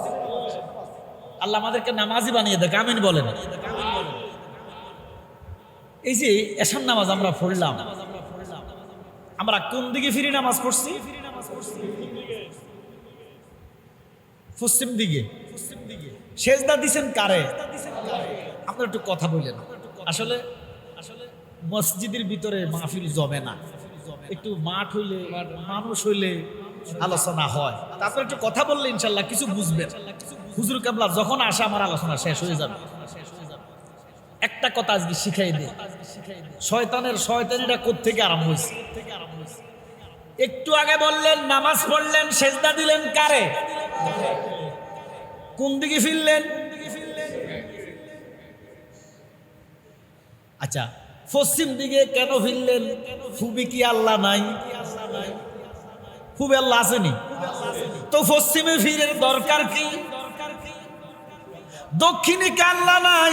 আল্লাহ আমাদেরকে নামাজি বানিয়ে দেখ, আমিন বলেন। এই যে এশার নামাজ আমরা পড়লাম, আমরা কোন দিকে ফিরে নামাজ পড়ছি? পশ্চিম দিকে। সেজদা দিছেন কারে? আপনারা একটু কথা বললেন। আসলে মসজিদের ভিতরে মাহফিল জমে না, একটু মাঠ হইলে, মানুষ হইলে আলোচনা হয়। তারপরে একটু কথা বললে ইনশাল্লাহ কিছু বুঝবেন। হুজুর কেবলা যখন আসে আমার আলোচনা শেষ হয়ে যাবে। একটা কথা আজকে শিখাই দিই, শয়তানিটা কোত্থেকে আরম্ভ হয়েছে? একটু আগে বললেন নামাজ পড়লেন, সেজদা দিলেন কারে? কোন দিকে ফিরলেন? আচ্ছা, পশ্চিম দিকে কেন ফিরলেন? ফুবি কি আল্লাহ নাই? ফুবি আল্লাহ আসেনি তো পশ্চিমে ফিরে দরকার কি? দক্ষিণে কি আল্লাহ নাই?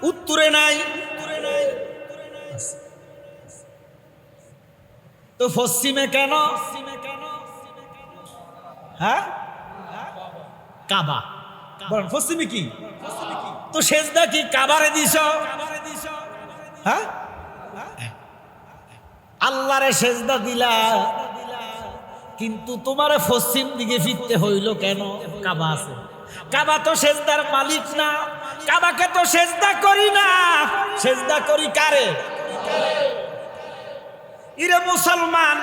উত্তরে নাই তো পশ্চিমে কেন? হ্যাঁ, কাবা। বলেন পশ্চিমে কি? তো সেজদা কি কাবারে দিছ? হ্যাঁ, আল্লাহরে সেজদা দিলা, কিন্তু তোমারে পশ্চিম দিকে ফিরতে হইল কেন? কাবা আছে। কাবা তো সেজদার মালিক না, কাবাকে তো সেজদা করি না, সেজদা করি কারে? ইরে মুসলমান,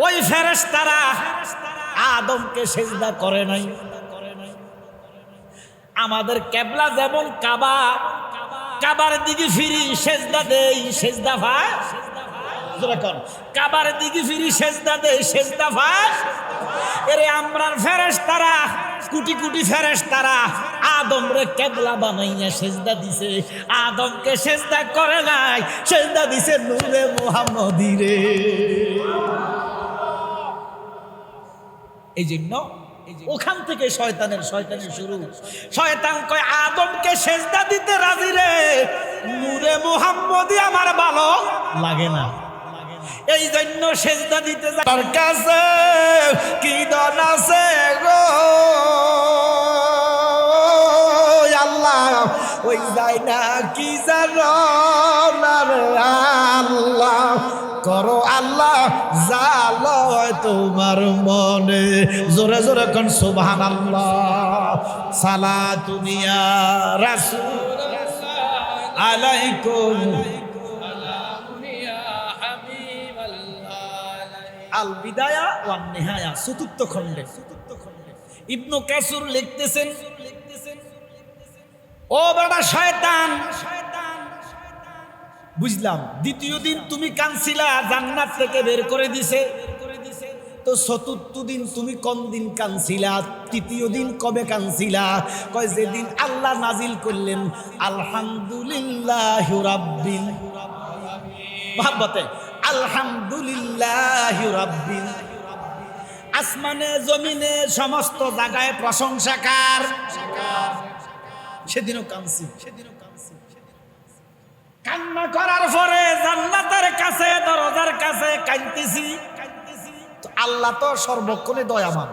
ওই ফেরেশতারা আদমকে সেজদা করে নাই। আমাদের কেবলা যেমন কাবা, কাবার দিকে ফিরি সেজদা দেই, সেজদা ভাই। কাবার দিকে ফিরি সেজদা দেই, সেজদা ভাই। এরে আমরার ফেরেশতারা, কোটি কোটি ফেরেশতারা আদম রে কেবলা বানাইয়া সেজদা দিছে, আদমকে সেজদা করে নাই, সেজদা দিছে নূরে মুহাম্মদী রে। এই জন্য ওখান থেকে শয়তানের শুরু। শয়তান কয় আদমকে সেজদা দিতে রাজি রে, নূরে মুহাম্মদী আমার ভালো লাগে না, এই জন্য সেজদা দিতে যায়। তার কাছে কি দন আছে গো আল্লাহ, ওই যায় না কি জানো না রে আল্লাহ, করো আল্লাহ জালো তোমার মনে। জোরে জোরে কোন সুবহানাল্লাহ। সালাতুন ইয়া রাসূল আলাইকুম আল বিদায়া ওয়ান নিহায়া, চতুর্থ খণ্ডে ইবনে কাসির লিখতেছেন, ও বেটা শয়তান, বুঝলাম দ্বিতীয় দিন তুমি কানছিলা, জান্নাত থেকে বের করে দিছে, তো চতুর্থ দিন তুমি কোন দিন কানছিলা? তৃতীয় দিন কবে কানছিলা? কয় যেদিন আল্লাহ নাজিল করলেন আলহামদুলিল্লাহি রাব্বিল ভাবতে আলহামদুলিল্লাহি রাব্বিল, আসমানে জমিনে সমস্ত জায়গায় প্রশংসা কার? সেদিনও কাঁদছি, কান্না করার পরে জান্নাতের কাছে দরজার কাছে কাঁদতেছি। তো আল্লাহ তো সর্বক্ষণে দয়াবান।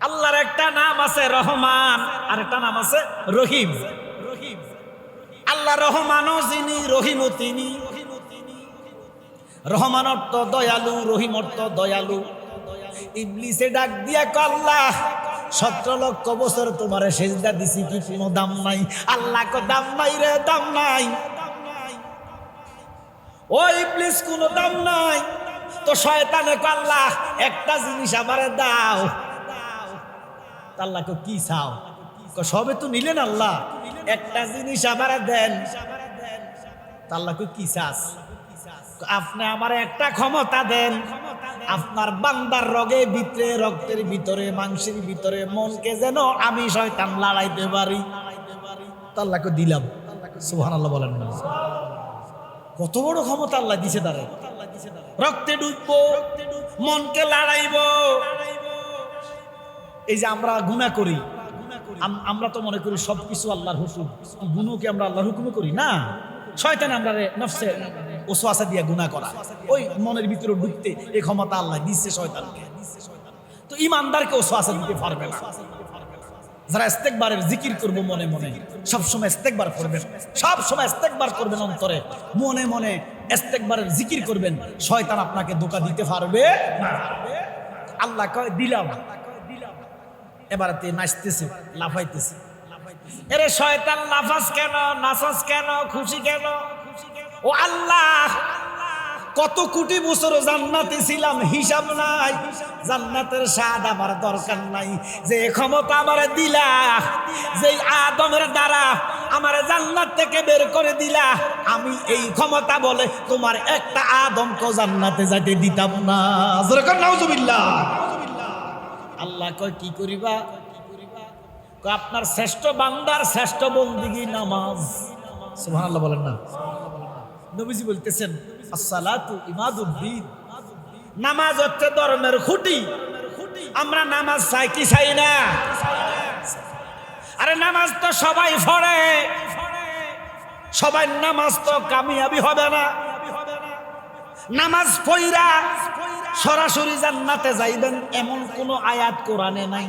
আল্লাহর একটা নাম আছে রহমান, আর একটা নাম আছে রহিম। আল্লাহ রহমানও যিনি, রহিমও তিনি। রহমান অর্থ দয়ালু, রহিম অর্থ দয়ালু। ইবলিসে ডাক দিয়া কয়, আল্লাহ 17 লক্ষ বছর তোমারে সেজদা দিছি, কি কোনো দাম নাই? আল্লাহ কয়, দাম নাই রে, দাম নাই। ও ইবলিস, কোনো দাম নাই। তো শয়তানে কয়, আল্লাহ একটা জিনিস আমারে দাও। আল্লাহ কয়, কি চাও? কয়, সবে তো নিলেন আল্লাহ, একটা জিনিস আমারে দেন। আল্লাহ কয়, কি চাস? আপনি আমার একটা ক্ষমতা দেন, আপনার বান্দার রগে ভিতরে, রক্তের ভিতরে, মাংসের ভিতরে মনকে যেন আমি শয়তান লড়াইতে পারি। আল্লাহকে দিলাম। সুবহানাল্লাহ বলেন না? কত বড় ক্ষমতা আল্লাহ দিছে তারে। রক্তে ডুববো, মনকে লড়াইবো। এই যে আমরা গুনাহ করি, আমরা তো মনে করি সবকিছু আল্লাহর হুকুম। গুনাহ কি আমরা আল্লাহর হুকুমে করি না? শয়তান আমরা নফসে ওয়াসওয়াসা দিয়ে গুনাহ করা, ওই মনের ভিতরে ঢুকতে এই ক্ষমতা আল্লাহ দিচ্ছে শয়তানকে। তো ঈমানদারকে ওয়াসওয়াসা দিতে পারবে না। যারা ইস্তেগফারের জিকির করব মনে মনে, সব সময় ইস্তেগফার করবেন, সব সময় ইস্তেগফার করবেন অন্তরে, মনে মনে ইস্তেগফারের জিকির করবেন, শয়তান আপনাকে ধোঁকা দিতে পারবে না। আল্লাহ কয়, দিলাম। এবারে নাচতেছে, লাফাইতেছে। এরে শয়তান, লাফাস কেন, নাচাস কেন, খুশি কেন? ও আল্লাহ, কত কোটি বছর জান্নাতে ছিলাম, হিসাব নাই। জান্নাতের স্বাদ আমার দরকার নাই। যে ক্ষমতা আমারে দিলা, যে আদমের দ্বারা আমারে জান্নাত থেকে বের করে দিলা, আমি এই ক্ষমতা বলে তোমার একটা আদমকে জান্নাতে যাইতে দিতাম না। জোরে কর নাউজুবিল্লাহ। আল্লাহ কয়, কি করিবা? কয়, আপনার শ্রেষ্ঠ বান্দার শ্রেষ্ঠ বন্দিগি নামাজ। সুবহানাল্লাহ বলেন না? নবীজি বলতেছেন, আসসালাতু ইমাদুদ্দিন, নামাজ হচ্ছে ধর্মের খুঁটি। আমরা নামাজ চাই কি চাই না? আরে নামাজ তো সবাই পড়ে, সবাই নামাজ তো কামিয়াবি হবে না। নামাজ পড়া সরাসরি জান্নাতে যাইবেন এমন কোন আয়াত কোরআনে নাই,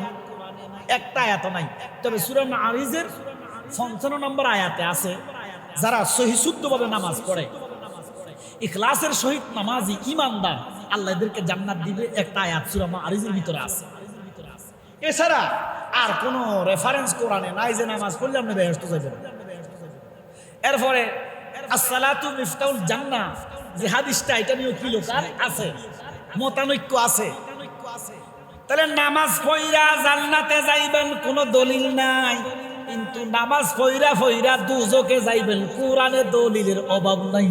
একটা আয়াত নাই। তবে সূরা মাআরিজের 55 নম্বর আয়াতে আছে, যারা সহি শুদ্ধভাবে নামাজ পড়ে, ইখলাসের সহিত নামাজি ঈমানদার, আল্লাহ এদেরকে জান্নাত দিবে। একটা আয়াত সূরা মাআরিজের ভিতরে আছে। এছাড়া আর কোন রেফারেন্স কোরআনে নাই যে নামাজ পড়লে আপনি বেহেশতে যাবেন। এরপরে আসসালাতু মিফতাহুল জান্নাহ, যে হাদিসটা, এটা নিয়ে কি লোকার আছে, মতানৈক্য আছে। তাহলে নামাজ পড়া জান্নাতে যাইবেন কোন দলিল নাই, কিন্তু নামাজ পড়া পড়া দুজকে যাইবেন, কোরআনে দলিলের অভাব নাই।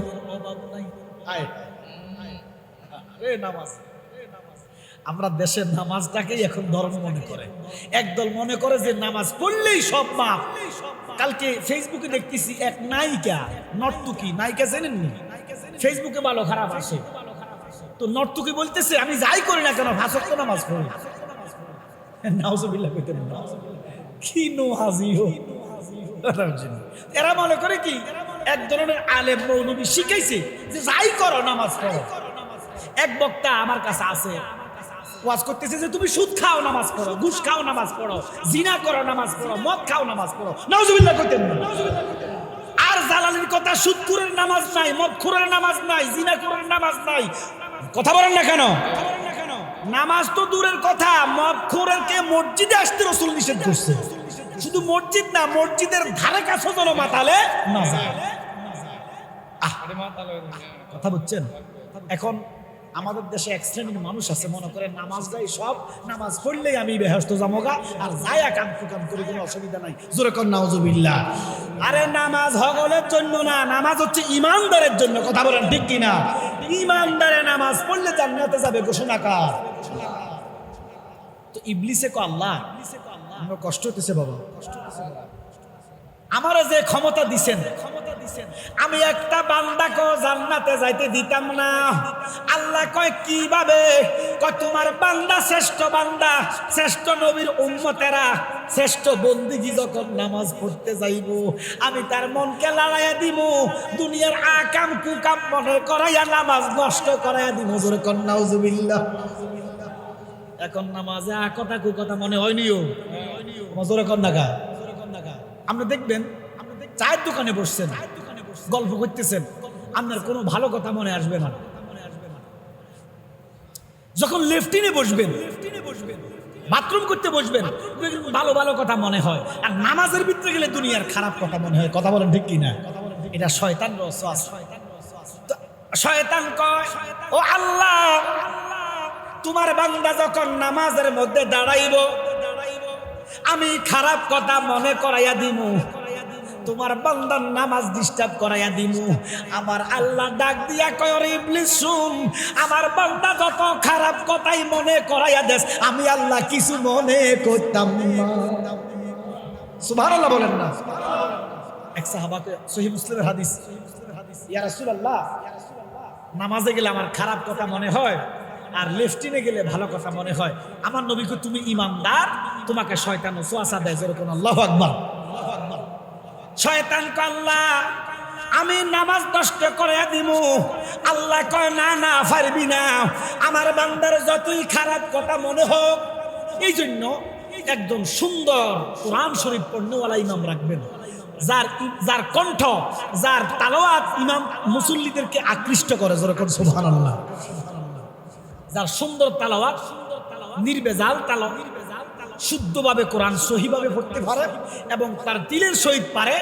আমরা দেশের নামাজটাকেই এখন ধর্ম মনে করে। একদল মনে করে যে নামাজ পড়লেই সব মাপ। কালকে ফেসবুকে দেখতেছি এক নায়িকা, নর্তকী নায়িকা, জানেননি? ফেসবুকে ভালো খারাপ আসে, তো নর্তকী বলতেছে, আমি যাই করি না কেন 5 ওয়াক্ত নামাজ পড়ি। নাউজুবিল্লাহ কইতেন না, কি নোহাজিও। এরা মনে করে কি এক ধরনের আলেম মৌলবী শিখাইছে যে যাই করো নামাজ পড়ো। এক বক্তা আমার কাছে আছে, ওয়াজ করতেছে যে তুমি সুদ খাও নামাজ পড়ো, ঘুষ খাও নামাজ পড়ো, জিনা করো নামাজ পড়ো, মদ খাও নামাজ পড়ো। নাউজুবিল্লাহ কইতেন না। আর জালালির কথা, সুদখোরের নামাজ নাই, মদখোরের নামাজ নাই, জিনাখোরের নামাজ নাই। কথা বলেন না কেন? নামাজ তো দূরের কথা, মদখোরকে মসজিদে আসতে রাসূল নিষেধ করছে। শুধু মসজিদ না, মসজিদের ধারে কাছে যেন মাতালে না যায়। কথা বুঝছেন? এখন আমাদের দেশে এক শ্রেণীর মানুষ আছে, মনে করে নামাজ যাই সব, নামাজ পড়লেই আমি বেহেশত যামগা, আর যায়া কাম কুকাম করে কোনো অসুবিধা নাই। জোরে কর নাউজুবিল্লাহ। আরে নামাজ হগলের জন্য না, নামাজ হচ্ছে ইমানদারের জন্য। কথা বলেন ঠিক কিনা? ইমানদারে নামাজ পড়লে জান্নাতে যাবে ঘোষণা কার? তো ইবলিসে কয়, আল্লাহ আমার কষ্ট হতেছে বাবা, আমারে যে ক্ষমতা দিছেন আমি একটা বান্দাকে জান্নাতে যাইতে দিতাম না। আল্লাহ কয় কিভাবে? কয় তোমার বান্দা শ্রেষ্ঠ বান্দা, শ্রেষ্ঠ নবীর উম্মতেরা শ্রেষ্ঠ বন্দিগি যখন নামাজ পড়তে যাইব, আমি তার মনকে লড়াইয়া দিব, দুনিয়ার আকাম কুকাম মনে করাইয়া নামাজ নষ্ট করাইয়া দিব। জোরে কর নাউজুবিল্লাহ। এখন নামাজে আকতা কুকতা মনে হয়নিও, জোরে কর না গা। আপনি দেখবেন চায়ের দোকানে বসছেন, গল্প করতেছেন, আপনার কোনো ভালো কথা মনে আসবে না। যখন লেফটিনে বসবেন, বাথরুম করতে বসবেন, ভালো ভালো কথা মনে হয়, আর নামাজের ভিতরে গেলে দুনিয়ার খারাপ কথা মনে হয়। কথা বলেন ঠিক কিনা? এটা শয়তান ওয়াসওয়াস। শয়তান কয়, ও আল্লাহ, তোমার বান্দা যখন নামাজের মধ্যে দাঁড়াইব, আমি খারাপ কথা মনে করাইয়া দিমু, তোমার বান্দার নামাজ ডিস্টার্ব করাইয়া দিমু। আমার আল্লাহ ডাক দিয়া কয়, রে ইবলিস শুন, আমার বান্দা যত খারাপ কথাই মনে করাইয়া দেস, আমি আল্লাহ কিছু মনে করতাম না। সুবহানাল্লাহ বলেন না। এক সাহাবাকে, সহিহ মুসলিমের হাদিস, ইয়া রাসূলুল্লাহ, নামাজে গেলে আমার খারাপ কথা মনে হয়, আর লেফটিনে গেলে ভালো কথা মনে হয়। আমার নবীকে তুমি ইমানদার, তোমাকে শয়তান ওয়াসওয়াসা দেয়। যেরকম আল্লাহু আকবার। শয়তান কয়, আল্লাহ আমি নামাজ নষ্ট করে দিব। আল্লাহ কয়, না না, পারবি না। আমার বান্দার যতই খারাপ কথা মনে হোক, এই জন্য একদম সুন্দর কোরআন শরীফ পড়নেওয়ালা ইমাম রাখবেন, যার কণ্ঠ, যার তালাওয়াত ইমাম মুসল্লিদেরকে আকৃষ্ট করে। যেরকম সুবহানাল্লাহ। যার সুন্দর তালাওয়াত, নির্বেজাল তালাওয়াত, শুদ্ধভাবে কোরআন সহিভাবে পড়তে পারে এবং তার দিলের সহিত পারে।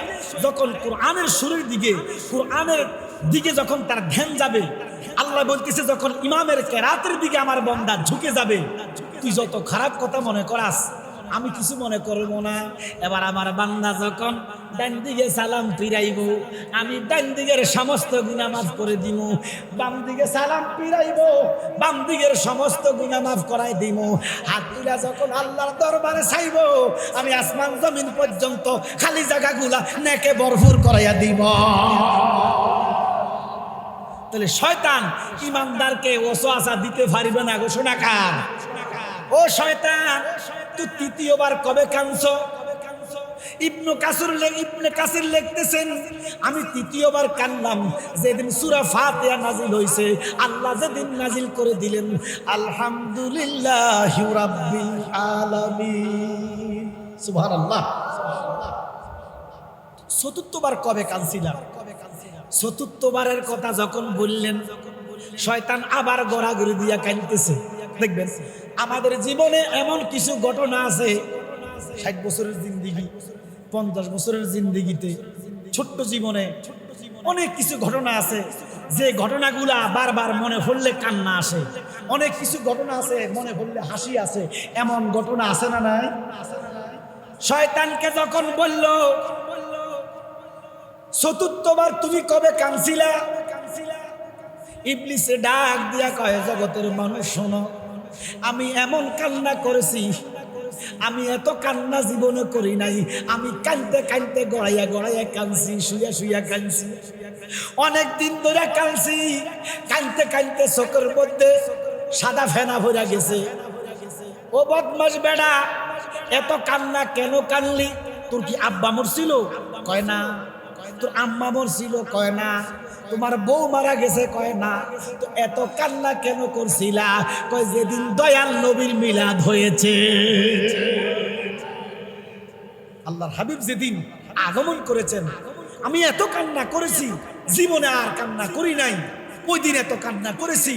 যখন কোরআনের সুরের দিকে, কোরআনের দিকে যখন তার ধ্যান যাবে, আল্লাহ বলতেছে যখন ইমামের কেরাতের দিকে আমার বান্দা ঝুঁকে যাবে, তুই যত খারাপ কথা মনে করাস আমি কিছু মনে করবো না। এবার আমার বান্দা যখন ডান দিকে সালাম ফিরাইব, আমি ডান দিকের সমস্ত গুনাহ মাফ করে দিব। বাম দিকে সালাম ফিরাইব, বাম দিকের সমস্ত গুনাহ মাফ করাই দিব। হাত তুলা যখন আল্লাহর দরবারে চাইব, আমি আসমান জমিন পর্যন্ত খালি জায়গাগুলা নেকে ভরপুর করাইয়া দিব। তাহলে শয়তান ইমানদারকে ওয়াসওয়াসা দিতে পারবে না। ঘোষণা কার? ও শয়তান, তুই তৃতীয়বার কবে কাঁদছো? ইবনে কাসির লিখতেছেন, আমি তৃতীয়বার কাঁদলাম যেদিন সূরা ফাতিহা নাজিল হইছে। আল্লাহ যেদিন নাজিল করে দিলেন আলহামদুলিল্লাহি রাব্বিল আলামিন। সুবহানাল্লাহ। চতুর্থবার কবে কাঁদছিলাম? চতুর্থবারের কথা যখন বললেন, শয়তান আবার গড়াগড়ি দিয়া কাঁদতেছে। দেখবেন আমাদের জীবনে এমন কিছু ঘটনা আছে, 60 বছরের জিন্দেগি, 50 বছরের জিন্দেগিতে, ছোট্ট জীবনে অনেক কিছু ঘটনা আছে, যে ঘটনাগুলা বারবার মনে পড়লে কান্না আসে। অনেক কিছু ঘটনা আছে মনে পড়লে হাসি আসে। এমন ঘটনা আছে না নাই? শয়তানকে যখন বলল চতুর্থবার তুমি কবে কাঁদছিলা, ইবলিসে ডাক দিয়া কয়, জগতের মানুষ শোনো, আমি এমন কান্না করেছি, আমি এত কান্না জীবনে করি নাই। আমি কাঁদতে কাঁদতে গড়াইয়া গড়াইয়া কাঁদছি, শুইয়া শুইয়া কাঁদছি, অনেক দিন ধরে কাঁদছি। কাঁদতে কাঁদতে চোখের মধ্যে সাদা ফেনা ভরা গেছে। ও বদমাস বেড়া, এত কান্না কেন কানলি? তোর কি আব্বা মরছিল? কয় না। তোর আম্মা মরছিল? কয় না। তোমার বউ মারা গেছে? কয় না। তো এত কান্না কেন করছিলা? কয় যেদিন দয়াল নবীর মিলাদ হয়েছে, আল্লাহর হাবিব যেদিন আগমন করেছেন, আমি এত কান্না করেছি, জীবনে আর কান্না করি নাই। ওই দিন এত কান্না করেছি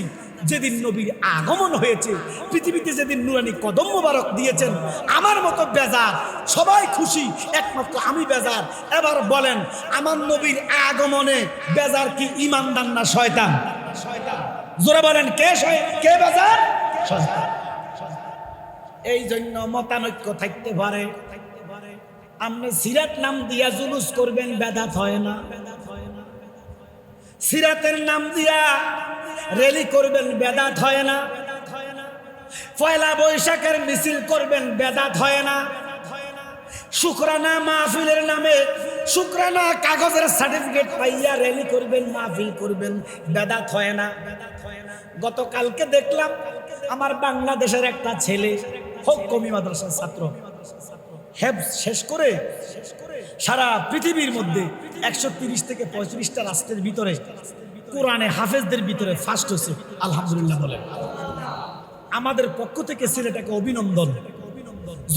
যেদিন নবীর আগমন হয়েছে, পৃথিবীতে যেদিন নুরানি কদম মোবারক দিয়েছেন। আমার মতো বেজার, সবাই খুশি, একমাত্র আমি বেজার। এবার বলেন, আমার নবীর আগমনে বেজার কি ইমানদার না শয়তান? জোরে বলেন, কে বেজার? শয়তান। এই জন্য মতানৈক্য থাকতে পারে। আপনি সিরাত নাম দিয়া জুলুস করবেন, বেদাত হয় না। সিরাতের নাম দিয়া র্যালি করবেন, বেদাত হয় না। পয়লা বৈশাখের মিছিল করবেন, বেদাত হয় না। শুকরানা মাহফিলের নামে শুকরানা কাগজের সার্টিফিকেট পাইয়া র্যালি করবেন, মাহফিল করবেন, বেদাত হয় না। গতকালকে দেখলাম আমার বাংলাদেশের একটা ছেলে কওমি মাদ্রাসার ছাত্র হেফজ শেষ করে সারা পৃথিবীর মধ্যে 130 থেকে 35টা রাষ্ট্রের ভিতরে কোরআনে হাফেজদের ভিতরে ফার্স্ট হয়েছে। আলহামদুলিল্লাহ বলেন। আমাদের পক্ষ থেকে ছেলেটাকে অভিনন্দন,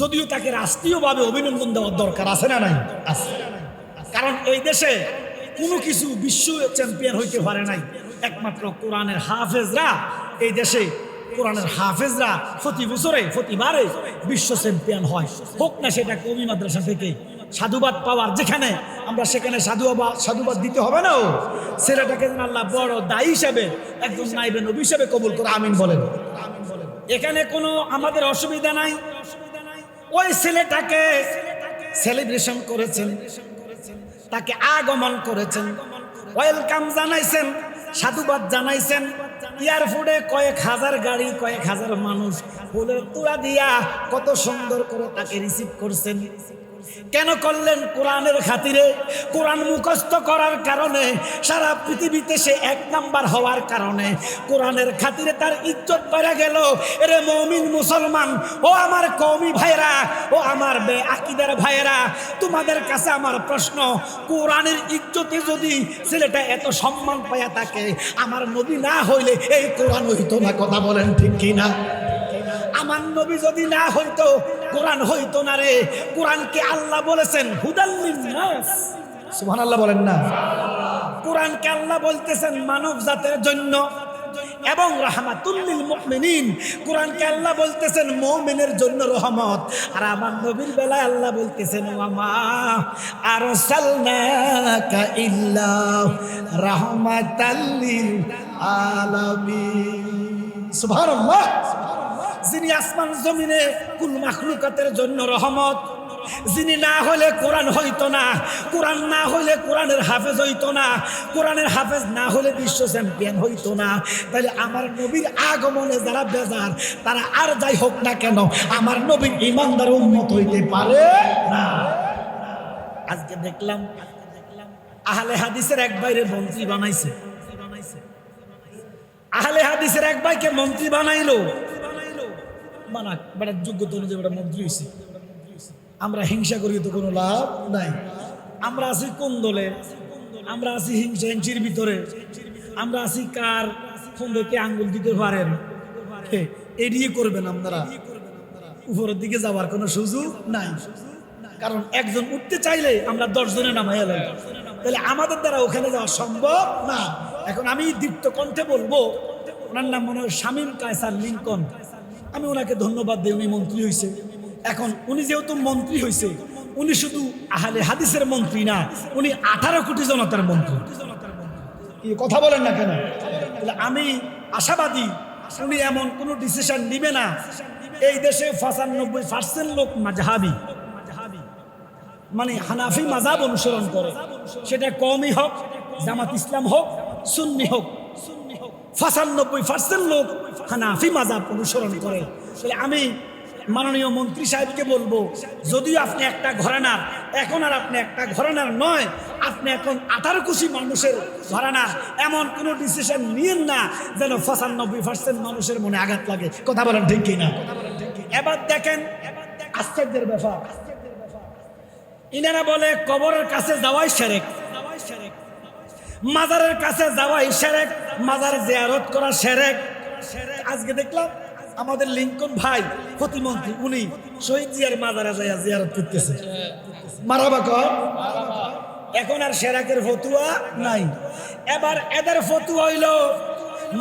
যদিও তাকে রাষ্ট্রীয়ভাবে অভিনন্দন দেওয়ার দরকার আছে না নাই? আছে। কারণ এই দেশে কোনো কিছু বিশ্ব চ্যাম্পিয়ন হইতে পারে নাই, একমাত্র কোরআনের হাফেজরা। এই দেশে কোরআনের হাফেজরা প্রতিবারে বিশ্ব চ্যাম্পিয়ন হয়। হোক না সেটা কওমি মাদ্রাসা থেকে সাধুবাদ পাওয়ার, যেখানে আমরা সেখানে সাধুবাদ দিতে হবে না। ও ছেলেটাকে আল্লাহ বড় দায়ী হিসেবে একজন নাইবে নবী হিসেবে কবুল করে আমিন বলেন। এখানে কোনো আমাদের অসুবিধা নাই। ওই ছেলেটাকে সেলিব্রেশন করেছেন, তাকে আগমন করেছেন, ওয়েলকাম জানাইছেন, সাধুবাদ জানাইছেন। এয়ারপোর্টে কয়েক হাজার গাড়ি, কয়েক হাজার মানুষ ফুলের তোড়া দিয়া কত সুন্দর করে তাকে রিসিভ করছেন। কেন করলেন? কোরআনের খাতিরে, কোরআন মুখস্থ করার কারণে, সারা পৃথিবীতে সে 1 নাম্বার হওয়ার কারণে, কোরআনের খাতিরে তার ইজ্জত বেড়ে গেল। এরে মুমিন মুসলমান, ও আমার কওমি ভাইরা, ও আমার বেআকিদার ভাইরা, তোমাদের কাছে আমার প্রশ্ন, কোরআনের ইজ্জতে যদি ছেলেটা এত সম্মান পায়া থাকে, আমার নবী না হইলে এই কোরআন হইতো না। কথা বলেন ঠিক কিনা? আমার নবী যদি না হইতো কোরআন হইতো না রে। কোরআনকে আল্লাহ বলেছেন হুদাল লিন্নাস, সুবহানাল্লাহ বলেন না? কোরআনকে আল্লাহ বলতেছেন মানব জাতের জন্য এবং রাহমাতুল লিল মুমিনিন। কোরআনকে আল্লাহ বলতেছেন মুমিনের জন্য রহমত। আর আমার নবীর বেলায় আল্লাহ বলতেছেন ওয়ামা আরসালনাকা ইল্লা রাহমাতাল লিল আলামিন। সুবহানাল্লাহ। যিনি আসমান জমিনে কুল মাখলুকাতের জন্য রহমত, যিনি না হলে কোরআন হইতো না, কোরআন না হলে কোরআনের হাফেজ হইতো না, কোরআনের হাফেজ না হলে বিশ্ব চ্যাম্পিয়ন হইতো না। তাহলে আমার নবীর আগমনে যারা বেজার, তারা আর যাই হোক না কেন আমার নবীর ঈমানদার উম্মত হইতে পারে না। আজকে দেখলাম আহলে হাদিসের এক ভাইরে মন্ত্রী বানাইছে। আহলে হাদিসের এক ভাইকে মন্ত্রী বানাইলো। মানা বেটা যোগ্যতা অনুযায়ী বেটা মন্ত্রী হয়েছে। আমরা হিংসা করি তো কোনো লাভ নাই। আমরা আছি কোন দলে? আমরা আছি হিংসির ভিতরে। আমরা আছি কার কোন দিকে আঙ্গুল দিতে পারেন এড়িয়ে করবেন আপনারা। উপরের দিকে যাওয়ার কোনো সুযোগ নাই, কারণ একজন উঠতে চাইলে আমরা 10 জনে নামাই এলাম। তাহলে আমাদের দ্বারা ওখানে যাওয়া সম্ভব না। এখন আমি দীপ্ত কণ্ঠে বলবো, ওনার নাম মনে হয় শামীম কায়সার লিঙ্কন। আমি ওনাকে ধন্যবাদ দিই, উনি মন্ত্রী হয়েছে। এখন উনি যেহেতু মন্ত্রী হয়েছে, উনি শুধু আহলে হাদিসের মন্ত্রী না, উনি 18 কোটি জনতার মন্ত্রী। কি কথা বলেন না কেন? আমি আশাবাদী উনি এমন কোনো ডিসিশন নিবে না। এই দেশে 95% লোক মাযহাবী, মানে হানাফি মাযহাব অনুসরণ করে, সেটা কওমি হোক, জামাত ইসলাম হোক, সুন্নি হোক। 95% লোক হানাফি মাযহাব অনুসরণ করে। আমি মাননীয় মন্ত্রী সাহেবকে বলবো, যদিও আপনি একটা ঘরানার, এখন আর আপনি একটা ঘরানার নয়, আপনি এখন 18 কোটি মানুষের ঘরানার। এমন কোনো ডিসিশন নিয়েন না যেন 95% মানুষের মনে আঘাত লাগে। কথা বলেন ঠিক কিনা? এবার দেখেন আশ্চর্যের ব্যাপার, ইনারা বলে কবরের কাছে যাওয়াই শিরক, মাজারের কাছে যাওয়াই শিরক, মাজার জিয়ারত করা শিরক। আজকে দেখলাম আমাদের লিঙ্কন ভাই প্রতিমন্ত্রী, উনি শহীদ জিয়ার মাজারে যাইয়া জিয়ারত করতেছে। মারাবা কর। এখন আর শিরকের ফতুয়া নাই। এবার এদের ফতুয়া হইল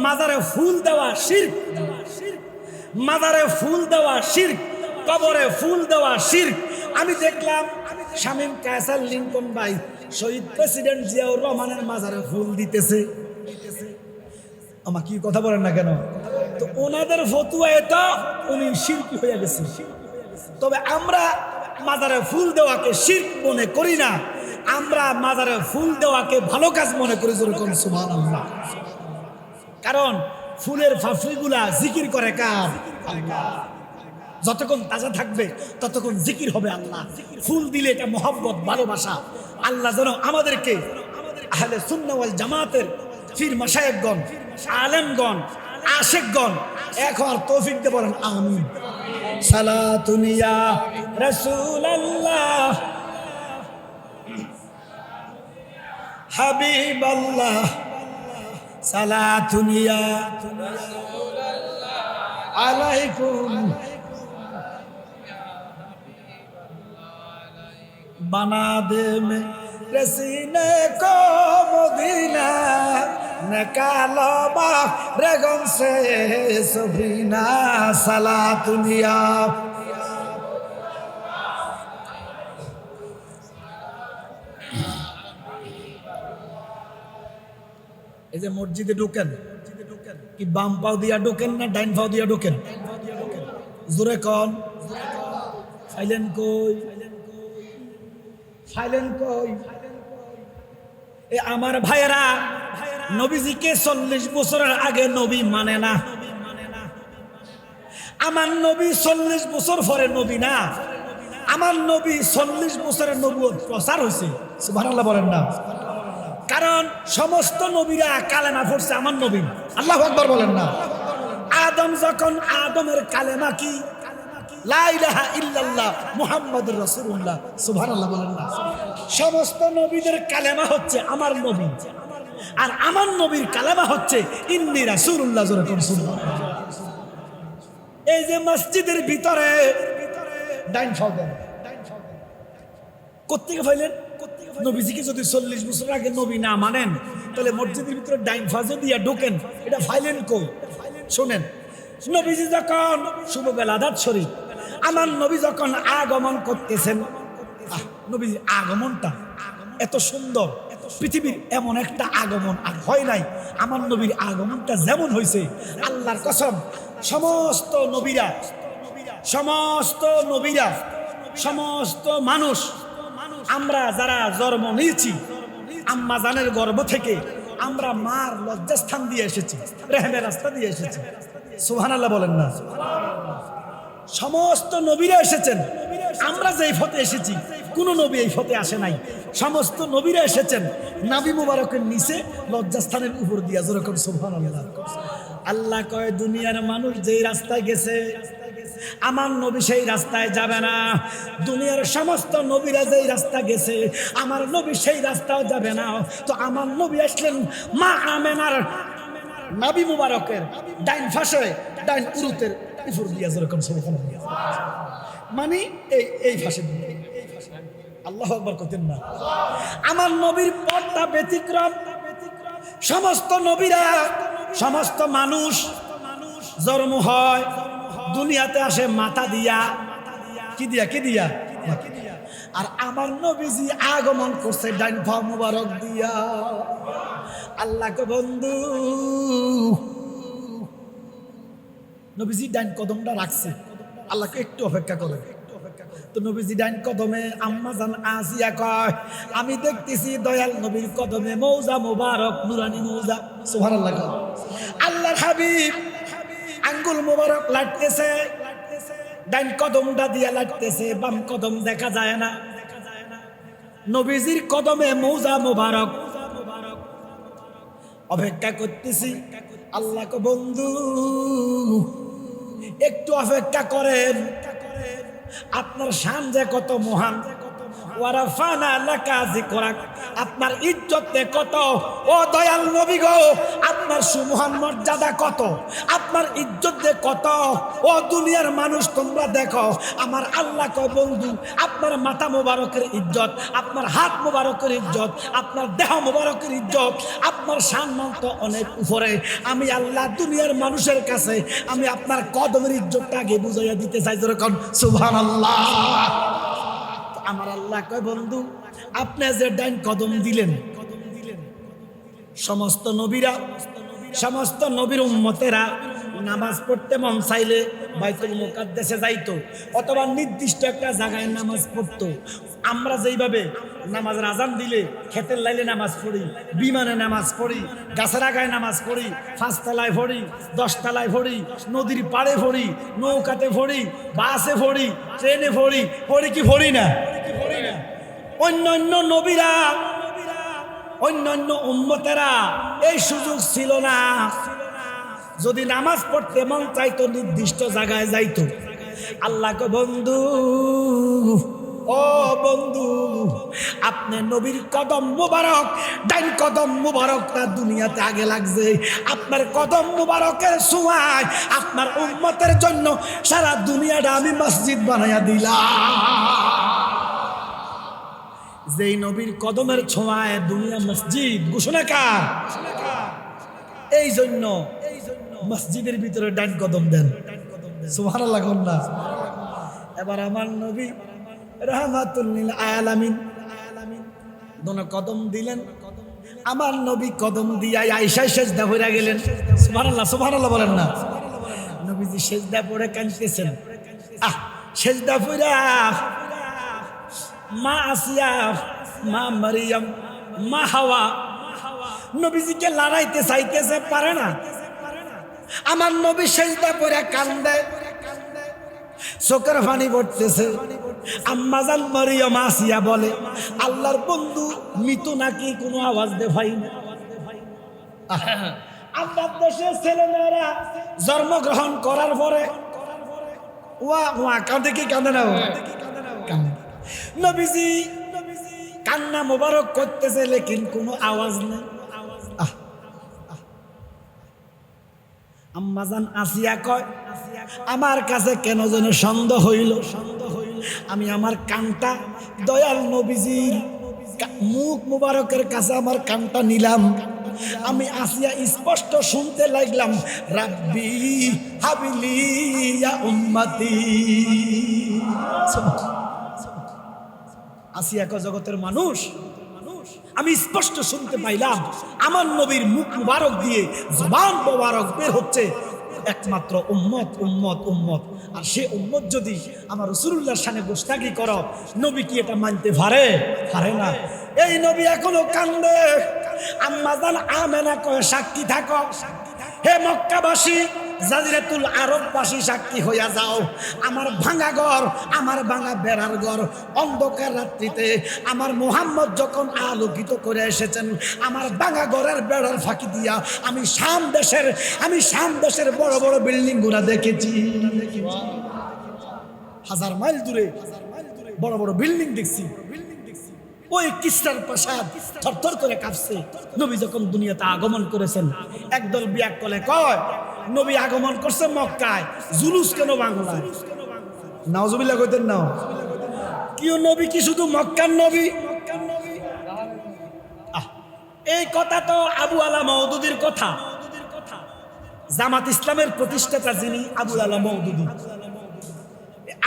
মাজারে ফুল দেওয়া শিরক, মাজারে ফুল দেওয়া শিরক, কবরে ফুল দেওয়া শিরক। আমি দেখলাম শামীম কায়সার লিঙ্কন ভাই শহীদ প্রেসিডেন্ট জিয়াউর রহমানের মাজারে ফুল দিতেছে। আমার কি কথা বলেন না কেন? তো ওনাদের ফতুয়া এটা উনি শিরকি হয়ে গেছে। তবে আমরা মাজারে ফুল দেওয়াকে শিরক মনে করি না, আমরা মাজারে ফুল দেওয়াকে ভালো কাজ মনে করি। যেরকম সুবহানাল্লাহ। কারণ ফুলের ফাফড়িগুলা জিকির করে কার? আল্লাহ। যতক্ষণ তাজা থাকবে ততক্ষণ জিকির হবে আল্লাহ। ফুল দিলে এটা মহব্বত, ভালোবাসা। আল্লাহ যেন আমাদেরকে আহলে সুন্নাহ ওয়াল জামাতের ফির মাশায়েখগণ, আলেমগণ, আশিকগণ এক হওয়ার তৌফিক দে, বলেন আমিন। সালাতুন ইয়া রাসূলুল্লাহ হাবিবাল্লাহ, সালাতুন ইয়া আলাইকুম बना दे में रसीने को मदीना, निकालो रेगम से सफीना, सलातुनिया। এই যে মসজিদে ঢোকেন কি বাম পাও দিয়া ঢোকেন না ডাইন পাও দিয়া ঢোকেন? জোরে কন। ফাইলেন কই? ফাইলেন কই? এ আমার ভাইয়েরা, নবীজিকে 40 বছরের আগে নবী মানে না। আমার নবী 40 বছর পরে নবী না। আমার নবী 40 বছরের নবুয়ত প্রচার হয়েছে। সুবহানাল্লাহ বলেন না? কারণ সমস্ত নবীরা কালেমা পড়ছে, আমার নবী। আল্লাহু আকবার বলেন না? আদম যখন, আদমের কালেমা কি? লা ইলাহা ইল্লাল্লাহ মুহাম্মাদুর রাসূলুল্লাহ। সুবহানাল্লাহ বলেন না? সমস্ত নবীদের কালেমা হচ্ছে আমার নবী, আর আমার নবীর কালেমা হচ্ছে ইন্নী রাসূলুল্লাহ। এই যে মসজিদের ভিতরে ডাইন ফাও দেন, কোত্থেকে ফাইলেন? নবীজিকে যদি 40 বছর আগে নবী না মানেন, তাহলে মসজিদের ভিতরে ডাইন ফাজে দিয়া ঢোকেন, এটা ফাইলেন কই? শোনেন, নবীজি যখন শুভ বেলাদাত শরীফ, আমার নবী যখন আগমন করতেছেন, নবীজির আগমনটা এত সুন্দর, পৃথিবীর এমন একটা আগমন আর হয় নাই। আমার নবীর আগমনটা যেমন হয়েছে, আল্লাহর কসম, সমস্ত নবীরা, সমস্ত নবীরা, সমস্ত মানুষ, আমরা যারা জন্ম নিয়েছি আম্মা জানের গর্ভ থেকে, আমরা মার লজ্জাস্থান দিয়ে এসেছি, রেহেমের রাস্তা দিয়ে এসেছি। সুবহানাল্লাহ বলেন না? সমস্ত নবীরা এসেছেন। আমরা যে পথে এসেছি, কোন নবী এই পথে আসে নাই। সমস্ত নবীরা এসেছেন নাবি মুবারকের নিচে লজ্জাস্থানের উপর দিয়া। যেরকম সুবহানাল্লাহ। আল্লাহ কয়, দুনিয়ার মানুষ যেই রাস্তায় গেছে, আমার নবী সেই রাস্তায় যাবে না। দুনিয়ার সমস্ত নবীরা যেই রাস্তা গেছে, আমার নবী সেই রাস্তাও যাবে না। তো আমার নবী আসলেন মা আমেনার নাবি মুবারকের ডাইন ফাঁসে, ডাইন উরুতের উপর দিয়া। যেরকম সুবহানাল্লাহ, মানে এই ফাঁসে দিয়ে। আল্লাহু আকবার করতেন না? আমার নবীর পথটা ব্যতিক্রম। সমস্ত নবীরা, সমস্ত মানুষ জন্ম হয়, দুনিয়াতে আসে মাথা দিয়া। কি দিয়া? কি দিয়া? আর আমার নবীজি আগমন করছে ডাইন পা মুবারক দিয়া। আল্লাহকে বন্ধু, নবীজি ডাইন কদমটা রাখছে। আল্লাহকে একটু অপেক্ষা করে। তো নবীজি ডাইন কদমে, আম্মা জান আসিয়া কয়, আমি দেখতেছি দয়াল নবীর কদমে মৌজা মুবারক, নুরানি মৌজা। সুবহানাল্লাহ। আল্লাহর হাবিব আঙ্গুল মুবারক লাটতেছে, ডাইন কদমটা দিয়া লাটতেছে, বাম কদম দেখা যায় না। নবীজির কদমে মৌজা মুবারক। অপেক্ষা করতেছি। আল্লাহকে বন্ধু, একটু অপেক্ষা করেন, আপনার শান যে কত মহান। ওয়ারাফানা লাকা যিকরাক, আপনার ইজ্জতে কত। ও দয়াল নবী গো, আপনার সুমহান মর্যাদা কত, আপনার ইজ্জতে কত। ও দুনিয়ার মানুষ, তোমরা দেখো। আমার আল্লাহ কয়, বন্ধু, আপনার মাথা মোবারকের ইজ্জত, আপনার হাত মোবারকের ইজ্জত, আপনার দেহ মোবারকের ইজ্জত, আপনার সম্মান তো অনেক উপরে। আমি আল্লাহ দুনিয়ার মানুষের কাছে আমি আপনার কদমের ইজ্জতটা আগে বুঝাইয়া দিতে চাই। যেরকম সুবহানাল্লাহ। আমার আল্লাহ কয়, বন্ধু, আপনি যে ডাইন কদম দিলেন, সমস্ত নবীরা, সমস্ত নবীর উম্মতেরা নামাজ পড়তে মন চাইলে বাইতুল মুকাদ্দাসে যাইতো অথবা নির্দিষ্ট একটা জায়গায় নামাজ পড়তো। আমরা যেইভাবে নামাজের আজান দিলে খেতের লাইলে নামাজ পড়ি, বিমানে নামাজ পড়ি, গাছের আগায় নামাজ পড়ি, 5 তলায় পড়ি, 10 তলায় পড়ি, নদীর পাড়ে পড়ি, নৌকাতে পড়ি, বাসে পড়ি, ট্রেনে পড়ি, পড়ি কি পড়ি না? অন্যান্য নবীরা, অন্যান্য উম্মতেরা এই সুযোগ ছিল না। যদি নামাজ পড়তে মন চাইতো নির্দিষ্ট জায়গায় যাইতো। আল্লাহ কো বন্ধু, ও বন্ধু, আপনি নবীর কদম মুবারক, ডাইন কদম মুবারকটা দুনিয়াতে আগে লাগছে। আপনার কদম মুবারকের ছোঁয়ায় আপনার উম্মতের জন্য সারা দুনিয়াটা আমি মসজিদ বানাইয়া দিলাম। যেই নবীর কদমের ছোঁয়ায় দুনিয়া মসজিদ ঘোষণা কার? এই জন্য মসজিদের ভিতরে ডান কদম দেন। সুবহানাল্লাহ না? এবার আমার নবী রাহমাতুল লিল আলামিন দোনো কদম দিলেন। আমার নবী কদম দিয়া আয়েশা সেজদা পড়ে গেলেন। সুবহানাল্লাহ, সুবহানাল্লাহ বলেন না? নবীজি সেজদা পড়ে কাঁদতেছেন। সেজদা পড়ে মা আসিয়া, মা মারিয়াম, মা হাওয়া নবীজিকে লড়াইতে চাইতেছে, পারে না। আমার নবী সেজদা পড়ে কান্দে, চোখের পানি পড়তেছে। আম্মা জান মারিয়াম আসিয়া বলে, আল্লাহর বন্ধু মৃত নাকি কোনো আওয়াজ দে ভাই না। আপনার দেশের ছেলেমেয়েরা জন্মগ্রহণ করার পরে ওয়া ওয়া কাঁদে কি কাঁদে না? কাঁদে। নবীজি কান্না মোবারক করতেছে, লেকিন কোনো আওয়াজ নেই। আম্মাজান আসিয়া কয়, আমার কাছে কেন যেন সন্দেহ হইল। আমি আমার কানটা দয়াল নবীজির মুখ মুবারকের কাছে আমার কানটা নিলাম। আমি আসিয়া স্পষ্ট শুনতে লাগলাম, রাব্বি হাবিলি ইয়া উম্মতি। আসিয়া কয়, জগতের মানুষ, আমি স্পষ্ট শুনতে পাইলাম আমার নবীর মুখ মুবারক দিয়ে জবান মুবারক বের হচ্ছে, একমাত্র উম্মত উম্মত উম্মত। আর সে উম্মত যদি আমার রাসূলুল্লাহর শানে গোস্তাকি করো, নবী কি এটা মানতে পারে? পারে না। এই নবী এখনো কান্দে। আম্মা জান আমেনা কয়, সাক্ষী থাকো হে মক্কাবাসী, জাজিরাতুল আরববাসী, সাক্ষী হইয়া যাও। আমার ভাঙা ঘর, আমার ভাঙা বেড়ার ঘর, অন্ধকার রাত্রিতে আমার মুহাম্মদ যখন আলোকিত করে এসেছেন, আমার ভাঙা ঘরের বেড়ার ফাঁকি দিয়া আমি শাম দেশের বড় বড় বিল্ডিং গুলা দেখেছি। 1000 মাইল দূরে বড় বড় বিল্ডিং দেখছি। ওই কিসরার প্রাসাদ থরথর করে কাঁপছে। নবী যখন দুনিয়াতে আগমন করেছেন, একদল বিয়াক কলে কয়, নবী আগমন করছে মক্কায়, জুলুস কেন বাংলায়? নাউজুবিল্লাহ কইতেন না? কি নবী কি শুধু মক্কার নবী? এই কথা তো আবু আলা মওদুদির কথা। জামাত ইসলামের প্রতিষ্ঠাতা যিনি আবুল আলা মওদুদি,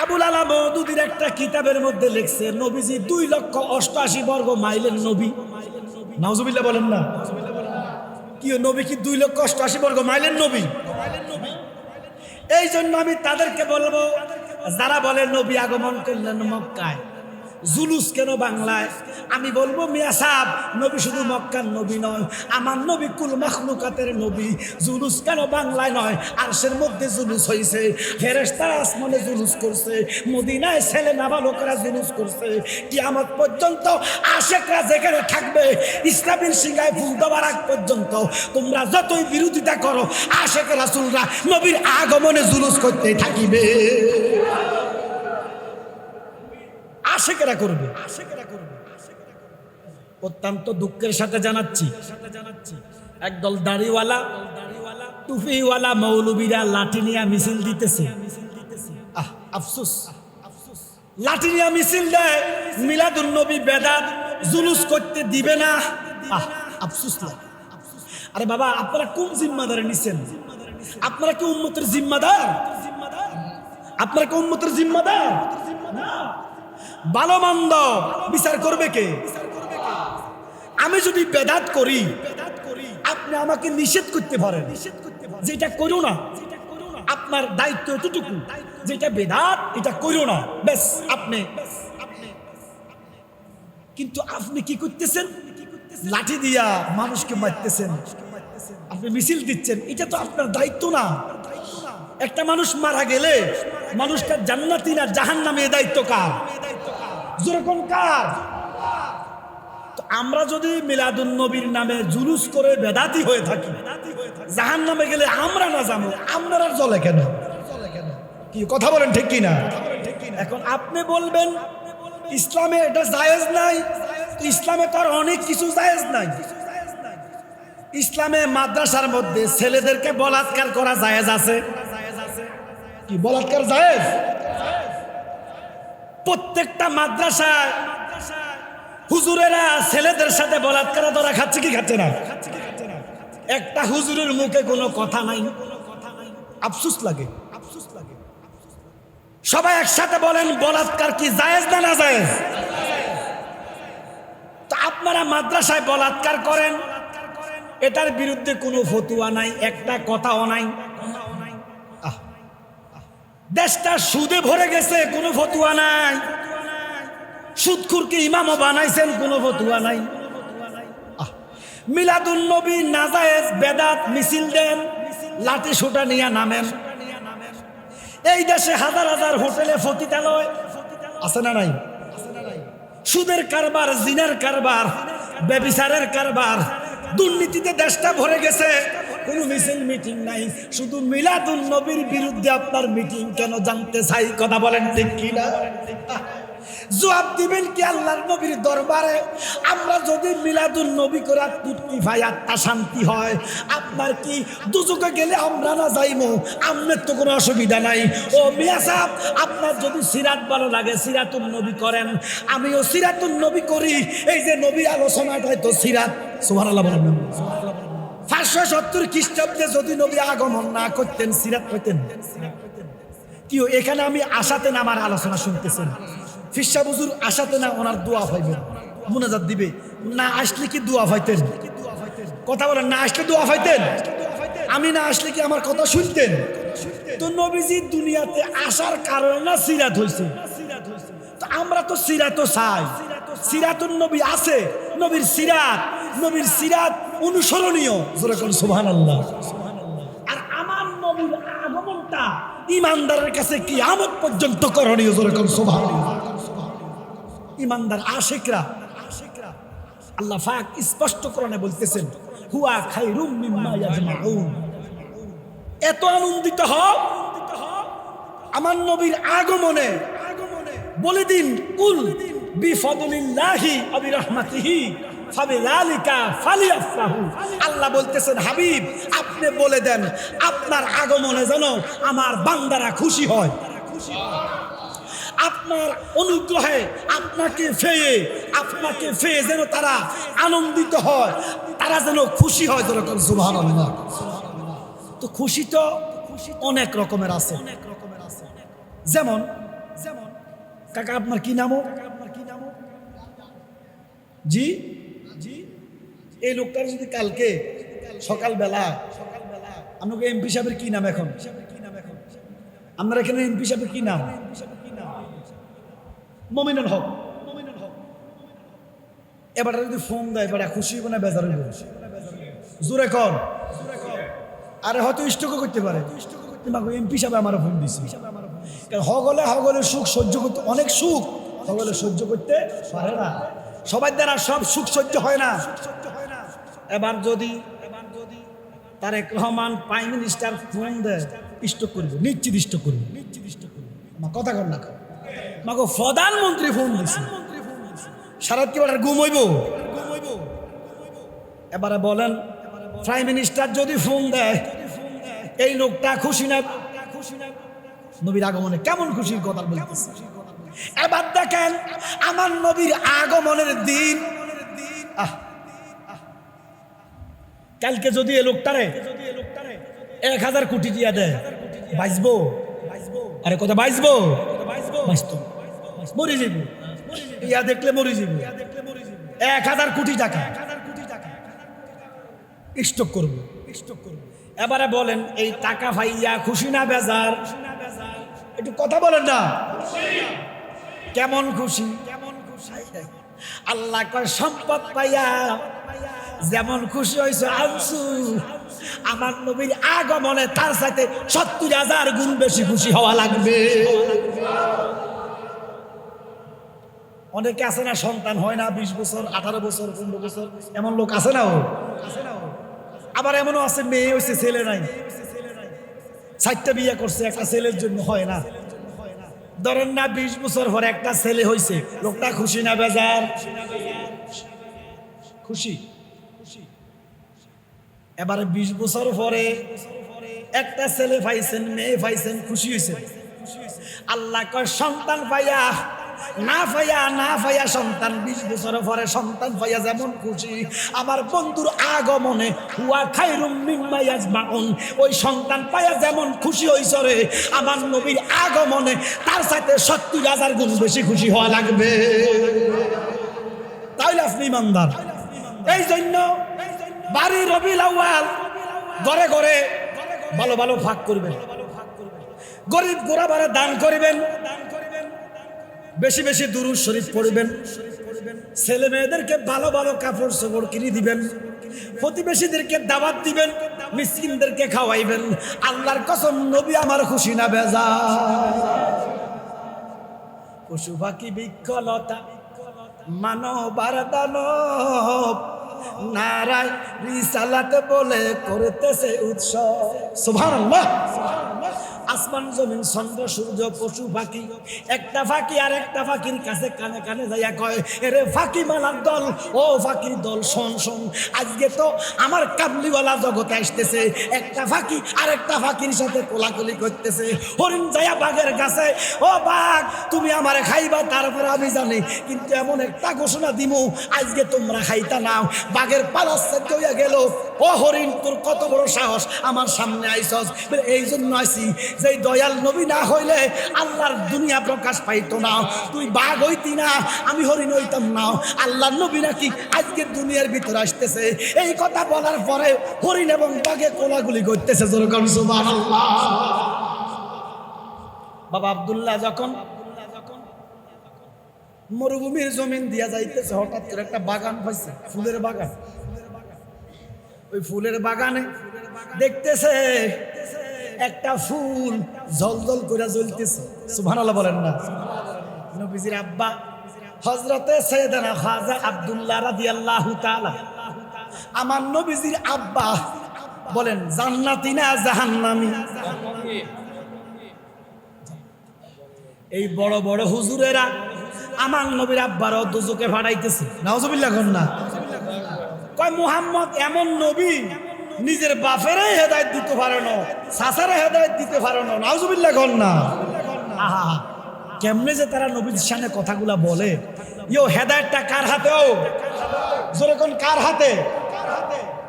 আবুল আলা মওদুদির একটা কিতাবের মধ্যে লিখছে, নবীজি 2,88,000 বর্গ মাইলের নবী। নাউজুবিল্লাহ বলেন না? কি নবী কি 2,88,000 বর্গ মাইলের নবী? এই জন্য আমি তাদেরকে বলবো, যারা বলে নবী আগমন করলেন মক্কায়, জুলুস কেন বাংলায়? আমি বলবো, মিয়া সাহেব, নবী শুধু মক্কার নবী নয়, আমার নবী কুল মাখলুকাতের নবী। জুলুস কেন বাংলায় নয়? আরশের মধ্যে জুলুস হয়েছে, ফেরেশতারা আসমানে জুলুস করছে, মদিনায় ছেলে নাবালকরা জুলুস করছে। কিয়ামত পর্যন্ত আশেকরা যেখানে থাকবে, ইসলামের সিংহায় ফুল দেওয়ার আগ পর্যন্ত তোমরা যতই বিরোধিতা করো, আশেক রাসূলরা নবীর আগমনে জুলুস করতে থাকিবে। আশেকেরা করবে। অত্যন্ত দুঃখের সাথে জানাচ্ছি, একদল দাড়িওয়ালা টুপিওয়ালা মৌলবীরা লাঠি নিয়ে মিছিল দিতেছে। আফসোস, লাঠি নিয়ে মিছিল দেয়, মিলাদুন নবী বেদাত জুলুস করতে দিবে না। আফসোস লাগে। আরে বাবা, আপনারা কোন জিম্মাদারে নিছেন? আপনারা কি উম্মতের জিম্মাদার? আপনারা কি উম্মতের জিম্মাদার? না। ভালো মন্দ বিচার করবে কে? আমি যদি বেদাত করি, আপনি আমাকে নিষেধ করতে পারেন, যেটা করো না। আপনার দায়িত্ব এতটুকু, যেটা বেদাত এটা কইরো না, ব্যাস আপনি। কিন্তু আপনি কি করতেছেন? লাঠি দিয়া মানুষকে মারতেছেন, আপনি মিছিল দিচ্ছেন। এটা তো আপনার দায়িত্ব না। একটা মানুষ মারা গেলে মানুষটা জান্নাতি না জাহান্নামী, এ দায়িত্ব কার? যেরকম কার? তো আমরা যদি মিলাদুন নবীর নামে জুলুস করে বেদাতি হয়ে থাকি, জাহান্নামে গেলে আমরা না যাবো, আপনারা জ্বলে কেন? কি কথা বলেন, ঠিক কিনা? এখন আপনি বলবেন ইসলামে এটা জায়েজ নাই, তো ইসলামে তো আর অনেক কিছু জায়েজ নাই। ইসলামে মাদ্রাসার মধ্যে ছেলেদেরকে বলাৎকার করা জায়েজ আছে কি? বলাৎকার জায়েজ? প্রত্যেকটা মাদ্রাসায় হুজুরেরা ছেলেদের সাথে বলাৎকার ধরা খাচ্ছে কি খাচ্ছে না? একটা হুজুরের মুখে কোনো কথা নাই, আফসোস লাগে। সবাই একসাথে বলেন বলাৎকার কি জায়েজ না না জায়েজ? তো আপনারা মাদ্রাসায় বলাৎকার করেন, এটার বিরুদ্ধে কোনো ফতুয়া নাই, একটা কথাও নাই। দেশটা সুদে ভরে গেছে, কোনো ফতুয়া নাই। সুদখুরকে ইমামও বানাইছেন, কোনো ফতুয়া নাই। মিলাদুন নবী নাজায়েজ বেদাত মিছিল দেন, লাঠি সোটা নিয়ে নামেন। এই দেশে হাজার হাজার হোটেলে ফতিতালয় আছে না নাই? সুদের কারবার, জিনার কারবার, ব্যভিচারের কারবার, দুর্নীতিতে দেশটা ভরে গেছে। কোনো মিছিল মিটিং নাই, শুধু মিলাদুন নবীর বিরুদ্ধে আপনার মিটিং কেন জানতে চাই? কথা বলেন ঠিক কিনা? জবাব দিবেন কি আল্লাহর নবীর দরবারে? আমরা যদি মিলাদুন নবী করে তৃপ্তি পাই, আত্মা শান্তি হয়, আপনার কি দুজকে গেলে আমরা না যাইমো? আপনার তো কোনো অসুবিধা নাই। ও মিয়া সাহেব, আপনার যদি সিরাত ভালো লাগে সিরাতুন নবী করেন, আমিও সিরাতুন নবী করি। এই যে নবী আলোচনাটাই তো সিরাত। সুবহানাল্লাহ বলেন। 570 খ্রিস্টাব্দে যদি নবী আগমন না করতেন, সিরাত হইতেন কি? এখানে আমি আশাতে না আমার আলোচনা শুনতেছেন, ফিরসা হুজুর আশাতে না ওনার দোয়া পাইবেন, মুনাজাত দিবে। না আসলে কি দোয়া পাইতেন? কথা বলেন, না আসলে দোয়া পাইতেন? আমি না আসলে কি আমার কথা শুনতেন? তো নবীজি দুনিয়াতে আসার কারণে না সিরাত হইছে। তো আমরা তো সিরাতও চাই। সিরাতুন নবী আছে, নবীর সিরাত অনুসরণীয়। যেরকম সুবহানাল্লাহ। আর আমার নবীর আগমনটা ইমানদারের কাছে কিয়ামত পর্যন্ত করণীয়। যেরকম সুবহানাল্লাহ। ইমানদার আশিকরা, আল্লাহ পাক স্পষ্ট কোরআনে বলতেছেন, হুয়া খায়রুম মিম্মা ইয়াজমাউন। এত আনন্দিত হও আমার নবীর আগমনে। বলে দিন, কুল বিফদলিল্লাহি ওয়া বিরহমাতিহি ফাবিযালিকা ফালিয়াফরাহু। আল্লাহ বলতেছেন, হাবিব আপনি বলে দেন আপনার আগমনে যেন আমার বান্দারা খুশি হয়। আপনার অনুগ্রহে আপনাকে পেয়ে যেন তারা আনন্দিত হয়, তারা যেন খুশি হয়। যেরকম সুবহানাল্লাহ। তো খুশি তো অনেক রকমের আছে। যেমন কাকা আপনার কি নাম? জি, এই লোকটার যদি কালকে সকালবেলা আপনাকে এমপি সাহেবের কি নাম? এখন আপনার এখানে এমপি সাহেবের কি নাম? মমিনুল হক। এবার যদি ফোন দেয়, এবার খুশি হবে না বেজার হইব? জোরে কর। আরে হয়তো স্ট্রোকও করতে পারে। এমপি সাহেব আমার ফোন দিছি। হগলে সুখ সহ্য করতে, অনেক সুখ হগলে সহ্য করতে পারে না। সবার দ্বারা সব সুখ সহ্য হয় না। এবার যদি Tarique Rahman prime minister phone দেয়, স্ট্রোক করবে, নিশ্চিত স্ট্রোক করবে। আমার কথা কর না, মাগো প্রধানমন্ত্রী ফোন দিছে, সারাত কি ঘুম হইব? এবারে বলেন, প্রাইম মিনিস্টার যদি ফোন দেয়, এই লোকটা খুশি না? নবীর আগমনে কেমন খুশির কথা বলতেছে। এবার দেখেন আমার নবীর আগমনের দিন, কালকে যদি এই লোকটারে 1000 কোটি দিয়া দেয়, বাঁচবো? আরে কথা বাঁচবো? বাঁচতো, মরে যাব। ইয়া দেখলে মরে যাব। 1000 কোটি টাকা স্টক করব। এবারে বলেন এই টাকা পাইয়া খুশি না বেজার? একটু কথা বলেন না, কেমন খুশি? আল্লাহ কয় সম্পদ পাইয়া যেমন খুশি হয়েছে আনছু, আমার নবীর আগমনে তার সাথে ৭০,০০০ গুণ বেশি খুশি হওয়া লাগবে। অনেকে আছে না সন্তান হয় না, 20 বছর 18 বছর 15 বছর, এমন লোক আছে না? আবার এমনও আছে মেয়ে হয়েছে ছেলে নাই, 4টা বিয়ে করছে একটা ছেলের জন্য হয় না। ধরেন না 20 বছর পরে একটা ছেলে হয়েছে, লোকটা খুশি না বেজার? খুশি। এবারে 20 বছর পরে একটা ছেলে পাইছেন, মেয়ে পাইছেন, খুশি হয়েছে। আল্লাহ কয় সন্তান পাইয়া না পাইয়া সন্তান 20 বছর পরে সন্তান পাইয়া যেমন খুশি, আমার বন্ধুর আগমনে হুয়া খায়রুম মিম্মা ইয়াজমাউন, ওই সন্তান পাইয়া যেমন খুশি হইছে রে, আমার নবীর আগমনে তার সাথে ৭০,০০০ গুণ বেশি খুশি হওয়া লাগবে। তাইলে আপনি ইমানদার। এই জন্য বাড়ি রবিউল আউয়াল ঘরে ঘরে ভালো ভালো ভাগ করবেন, গরিব গোরাবারে দান করবেন, বেশি বেশি দুরূদ শরীফ পড়বেন, ছেলে মেয়েদেরকে ভালো ভালো কাপড় চোপড় কিনে দিবেন, প্রতিবেশীদেরকে দাওয়াত দিবেন, মিসকিনদেরকে খাওয়াইবেন। আল্লাহর কসম নবী আমার খুশি না বেজার? পশু পাখি বৃক্ষলতা মানবার দানব নারায় রিসালাত বলে করতেছে উৎসব। সুবহানাল্লাহ। আসমান জমিন চন্দ্র সূর্য পশু পাখি, একটা ফাঁকি আর একটা ফাঁকির কাছে কানে কানে যাইয়া কয়, এরে ফাঁকি মালার দল, ও ফাঁকির দল শোন শোন, আজকে তো আমার কাবলিওয়ালা জগতে আসতেছে। একটা ফাঁকি আর একটা ফাঁকির সাথে কোলাকুলি করতেছে। হরিণ যাইয়া বাঘের কাছে, ও বাঘ তুমি আমারে খাইবা, তারপর আমি জানি, কিন্তু এমন একটা ঘোষণা দিমু আজকে তোমরা খাইতা নাও। বাঘের পালাচ্ছে হইয়া গেল, ও হরিণ তোর কত বড় সাহস আমার সামনে আইসস? এই জন্য আইসি যে দয়াল নবী না হইলে আল্লাহর দুনিয়া প্রকাশ পাইতো না। তুই বাঘ হইতি না, আমি হরিণ হইতাম না। আল্লাহর নবী নাকি আজকে দুনিয়ার ভিতরে আসতেছে। এই কথা বলার পরে হরিণ এবং বাঘে কোলাগুলি করতেছে। যেরকম সুবহানাল্লাহ। বাবা আব্দুল্লাহ যখন মরুভূমির জমিন দিয়া যাইতেছে, হঠাৎ করে একটা বাগান পাইছে, ফুলের বাগান। ওই ফুলের বাগানে দেখতেছে একটা ফুল ঝলঝল করে জ্বলতেছে। সুবহানাল্লাহ বলেন না? নবীজির আব্বা হযরতে সাইয়েদানা খাজা আব্দুল্লাহ রাদিয়াল্লাহু তাআলা, আমার নবীজির আব্বা বলেন জান্নাতি না জাহান্নামী? এই বড় বড় হুজুরেরা আমার নবীর আব্বারও দোজখে ফাড়াইতেছে। নাউজুবিল্লাহ কোন না? কয় মুহাম্মদ এমন নবী নিজের বাপেরে হেদায়েত দিতে পারে না, সাসারে হেদায়েত দিতে পারে না। নাউজুবিল্লাহ কোন না? আহা, কেমনে যে তারা নবীর সামনে কথাগুলা বলে। ইয়ো হেদায়েতটা কার হাতে? ও জোরে কোন কার হাতে?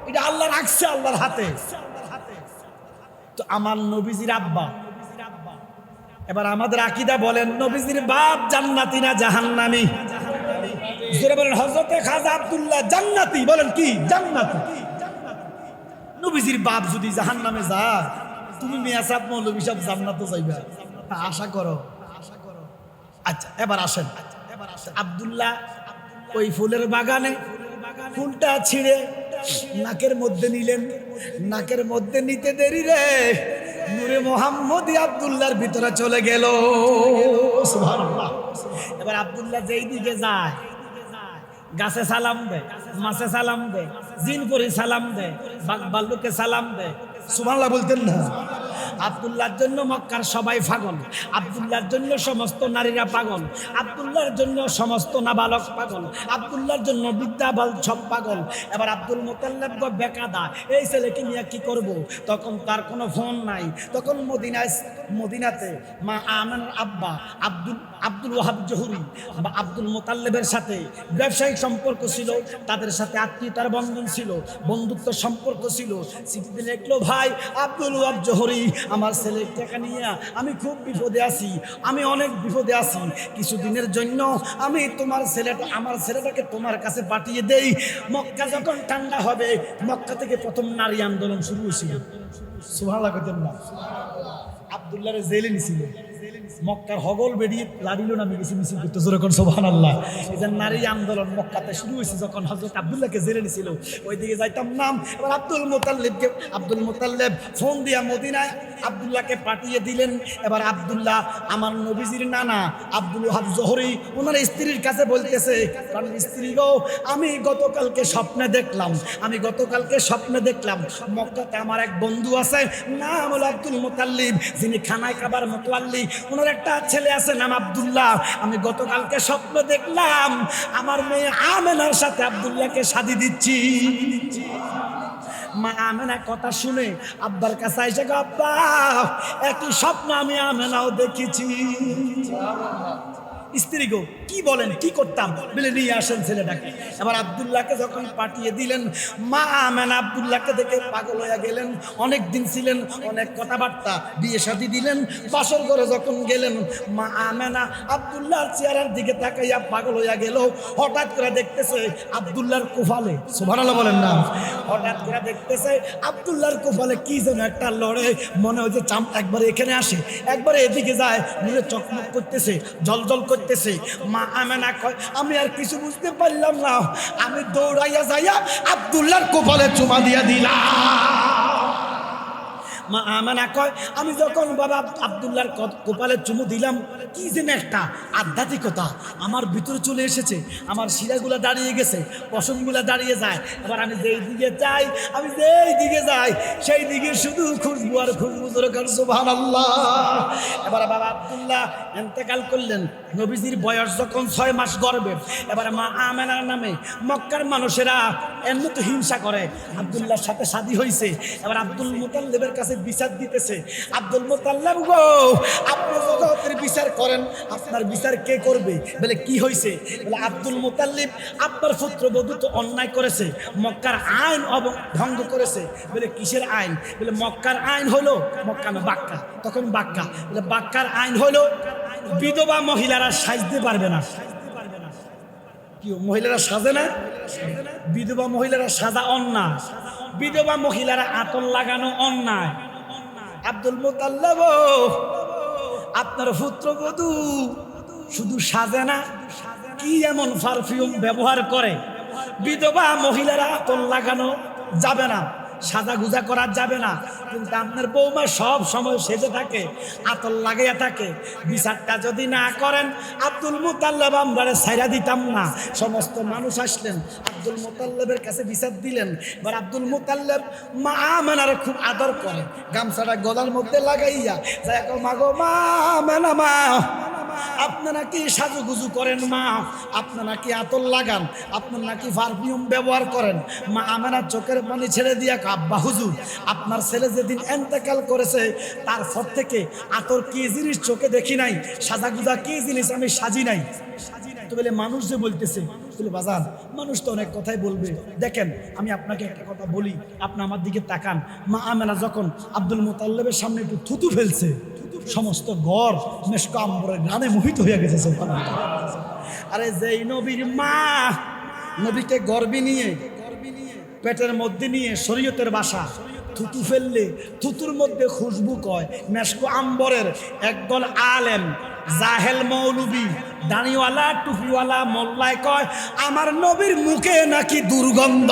এটা আল্লাহ রাখছে, আল্লাহর হাতে। তো আমার নবীজির আব্বা, এবার আমাদের আকীদা বলেন নবীজির বাপ জান্নাতি না জাহান্নামী? জোরে বলেন। হযরতে খাজা আব্দুল্লাহ জান্নাতি, বলেন কি জান্নাতি? নবীজির বাপ যদি জাহান্নামে যায়, তুমি মিয়া সাহেব মৌলভী সাহেব জান্নাতে যাইবা আশা করো? আচ্ছা এবার আসেন, আব্দুল্লাহ ওই ফুলের বাগানে ফুলটা ছিঁড়ে নাকের মধ্যে নিলেন। নাকের মধ্যে নিতে দেরি রে নূরে মোহাম্মদী আব্দুল্লাহর ভিতরে চলে গেল। সুবহানাল্লাহ। এবার আব্দুল্লাহ যেই দিকে যায়, গাছে সালাম দেয়, মাছে সালাম দেয়, জিন পরি সালাম দেয়, বাঘ ভাল্লুকে সালাম দেয়। সুবহানাল্লাহ বলতেন না? আব্দুল্লাহর জন্য মক্কার সবাই পাগল, আব্দুল্লাহর জন্য সমস্ত নারীরা পাগল, আব্দুল্লাহর জন্য সমস্ত নাবালক পাগল, আব্দুল্লাহর জন্য বিদ্যা বাল সব পাগল। এবার আব্দুল মুতাল্লিব গো বেকাদা, এই ছেলেকে নিয়ে কি করব? তখন তার কোনো ফোন নাই। তখন মদিনাতে মা আমেনার আব্বা আব্দুল ওয়াহাব জহুরি বা আব্দুল মোতাল্লেবের সাথে ব্যবসায়িক সম্পর্ক ছিল, তাদের সাথে আত্মীয়তার বন্ধন ছিল, বন্ধুত্ব সম্পর্ক ছিল। চিঠিতে লিখলো, ভাই আব্দুল ওয়াহাব জহুরি, আমার ছেলের টাকা নিয়ে আমি খুব বিপদে আছি, আমি অনেক বিপদে আছি, কিছুদিনের জন্য আমি আমার ছেলেটাকে তোমার কাছে পাঠিয়ে দেই। মক্কা যখন ঠান্ডা হবে, মক্কা থেকে প্রথম নারী আন্দোলন শুরু হয়েছিল। সুবহানাল্লাহ কইতেন না? আব্দুল্লাহরে জেলে নিছিল, মক্কার হগল বেরিয়ে লাড়িল নামে গেছে মিছিল করতে, জোরে কোন সুবহানাল্লাহ। এই যে নারী আন্দোলন মক্কাতে শুরু হয়েছে, যখন হযরত আব্দুল্লাহকে জেলে নিছিল, ওইদিকে যাইতাম নাম। এবার আব্দুল মুতাল্লিব ফোন দিয়া মদিনায় আব্দুল্লাহকে পাঠিয়ে দিলেন। এবার আব্দুল্লাহ আমার নবীজির নানা আব্দুল ওয়াহাব জহুরি ওনার স্ত্রীর কাছে বলতেছে, কারণ স্ত্রী গো, আমি গতকালকে স্বপ্নে দেখলাম মক্কাতে আমার এক বন্ধু আছে, নাম হলো আব্দুল মুতাল্লিব, যিনি খানায় খাবার মতোয়াল্লি, ওনার একটা ছেলে আছে নাম আব্দুল্লাহ। আমি গতকালকে স্বপ্ন দেখলাম আমার মেয়ে আমেনার সাথে আব্দুল্লাহকে শাদী দিচ্ছি। মা আমেনা কথা শুনে আব্বার কাছে এসে, আব্বা একই স্বপ্ন আমি আমেনাও দেখেছি। স্ত্রী গো, কি বলেন, কি করতাম? বলে নিয়ে আসেন ছেলেটাকে। এবার আব্দুল্লাহকে যখন পাঠিয়ে দিলেন, মা আমেনা আব্দুল্লাহকে দেখে পাগল হয়ে গেলেন। অনেক দিন ছিলেন, অনেক কথাবার্তা, বিয়ে শাদী দিলেন। বাসর ঘরে যখন গেলেন, মা আমেনা আব্দুল্লাহর চেহারার দিকে তাকাইয়া পাগল হয়ে গেল। হঠাৎ করে দেখতেছে আব্দুল্লাহর কোফালে, সুবহানাল্লাহ বলেন না, হঠাৎ করে দেখতেছে আব্দুল্লাহর কোফালে কি যেন একটা লড়ে, মনে হয় যে চাম একবারে এখানে আসে, একবারে এদিকে যায়, মনে চকমক করতেছে, জলজল করতেছে। মা আমেনা কয়, আমি আর কিছু বুঝতে পারলাম না, আমি দৌড়াইয়া যাইয়া আব্দুল্লাহর কপালে চুমা দিয়া দিলাম। মা আমেনা কয়, আমি যখন বাবা আব্দুল্লাহর কপালে চুমু দিলাম, কি যেন একটা আধ্যাত্মিকতা আমার ভিতরে চলে এসেছে, আমার শিরাগুলা দাঁড়িয়ে গেছে, পশমগুলা দাঁড়িয়ে যায়। এবার আমি যেই দিকে যাই সেই দিকে শুধু খুশবু আর খুশবু, দরকার সুবহানাল্লাহ। এবার বাবা আব্দুল্লাহ ইন্তেকাল করলেন। নবীজির বয়স যখন 6 মাস গর্ভে, এবার মা আমেনার নামে মক্কার মানুষেরা এমনি তো হিংসা করে। আব্দুল্লাহর সাথে শাদী হয়েছে, এবার আব্দুল মুতাল্লিবের কাছে বিচার দিতেছে। আব্দুল মুতাল্লিব গো, আপনি জগতের বিচার করেন, আপনার বিচার কে করবে? বলে কি হয়েছে? বলে আব্দুল মুতাল্লিব আপনার পুত্রবধূ তো অন্যায় করেছে, মক্কার আইন ভঙ্গ করেছে। বলে কিসের আইন? বলে মক্কার আইন হলো, মক্কা না বাক্কা, তখন বাক্কা, বলে বাক্কার আইন হলো বিধবা মহিলারা সাজতে পারবে না। কি মহিলারা সাজে না? বিধবা মহিলারা সাজা অন্যায়, বিধবা মহিলারা আতর লাগানো অন্যায়। আব্দুল মুতাল্লিব আপনার পুত্রবধূ শুধু সাজে না, কি এমন পারফিউম ব্যবহার করে, বিধবা মহিলারা আতর লাগানো যাবে না, সাজা গুজা করা যাবে না, কিন্তু আপনার বৌমা সব সময় সেজে থাকে, আতর লাগাইয়া থাকে। বিচারটা যদি না করেন আব্দুল মুতাল্লিব আমরা ছাইরা দিতাম না। সমস্ত মানুষ আসলেন, আব্দুল মুতাল্লিবের কাছে বিচার দিলেন। এবার আব্দুল মুতাল্লিব মা আমেনার খুব আদর করে, গামছাটা গলার মধ্যে লাগাইয়া যায়, মা গো, মা আমেনা, মা আপনারা কি সাজুগুজু করেন, মা আপনারা কি আতর লাগান, আপনারা নাকি পারফিউম ব্যবহার করেন? মা আমেনা চোখের পানি ছেড়ে দিয়া, আব্বা হুজুর, আপনার ছেলে যেদিন ইন্তেকাল করেছে তারপর থেকে আতর কি জিনিস চোখে দেখি নাই, সাজাগুজা কি জিনিস আমি সাজি নাই। তো বলে মানুষ যে বলতেছে, বলে বাজান, মানুষ তো অনেক কথাই বলবে। দেখেন আমি আপনাকে একটা কথা বলি, আপনি আমার দিকে তাকান। মা আমেনা যখন আব্দুল মুতাল্লিবের সামনে একটু থুতু ফেলছে, সমস্ত ঘর মেশক আম্বরের গ্রামে মোহিত হয়ে গেছে। আরে যেই নবীর মা নবীকে গর্বে নিয়ে পেটের মধ্যে নিয়ে শরীয়তের বাসা, থুতু ফেললে থুতুর মধ্যে খুশবু কয়, মেশক আম্বরের একদল আলেম জাহেল মৌলবি দাড়িওয়ালা টুপিওয়ালা মোল্লায় কয় আমার নবীর মুখে নাকি দুর্গন্ধ।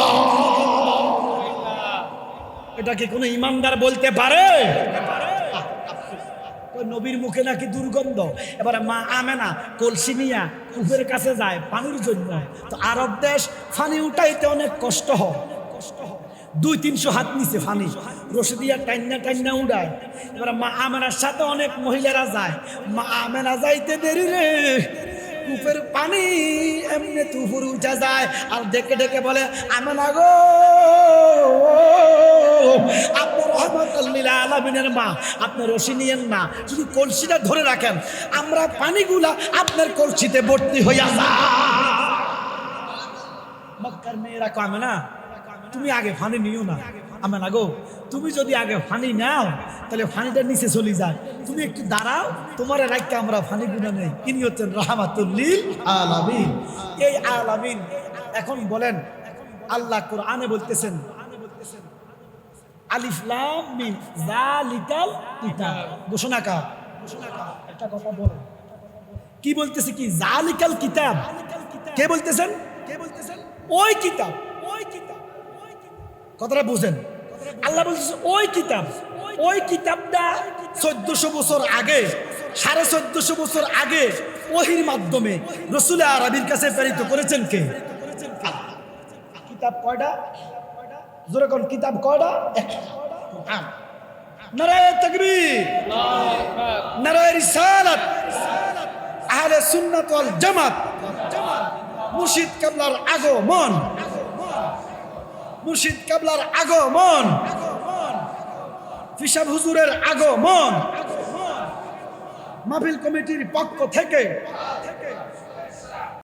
এটা কি কোনো ইমানদার বলতে পারে? নবীর মুখে নাকি দুর্গন্ধ। এবারে মা আমেনা কলসি নিয়া কূপের কাছে যায় পানির জন্য। তো আরব দেশ পানি উঠাইতে অনেক কষ্ট হয়, 200-300 হাত নিচে পানি, রশি দিয়া টাইনা উড়ায়। এবার মা আমেনার সাথে অনেক মহিলারা যায়। মা আমেনা যাইতে দেরি রে, কূপের পানি এমনি তুফুর উঠা যায়, আর ডেকে ডেকে বলে, আমেনা গো, আপনার রহমাতুল লিল আলামিন আলামিনের মা, আপনি রশি নিয়েন না, শুধু কলসিটা ধরে রাখেন, আমরা পানিগুলা আপনার কলসিতে ভর্তি হইয়া যা। মক্কার মেয়েরা কামে না, তুমি আগে পানি নিও না, আমি না গো, তুমি যদি আগে পানি নাও তাহলে পানিটা নিচে চলে যায়, তুমি একটু দাঁড়াও, তোমার রাখতে আমরা পানি গুনা নেই। ইনি হচ্ছেন রাহমাতুল লিল আলামিন। এই আলামিন এখন বলেন, আল্লাহ কোরআনে বলতেছেন আলিফ লাম মিম যালিকাল কিতাব, ঘোষণা কার? একটা কথা বলেন, কি বলতেছে? কি যালিকাল কিতাব? কে বলতেছেন? ওই কিতাব, ওই কিতাব, কথাটা বুঝেন। আল্লাহ বলতেছে ওই কিতাব, ওই কিতাবটা 1400 বছর আগে, 1450 বছর আগে ওহির মাধ্যমে রাসূল আরবির কাছে প্রেরিত করেছেন কে? কিতাব কয়টা? জোরে কোন কিতাব কয়টা? একটা। নারায়ে তাকবীর, নারায়ে রিসালাত, আহলে সুন্নাত ওয়াল জামাত, মুর্শিদ কেবলার আগমন, মুর্শিদ কেবলার আগমন, ফিসাব হুজুরের আগমন, মাহফিল কমিটির পক্ষ থেকে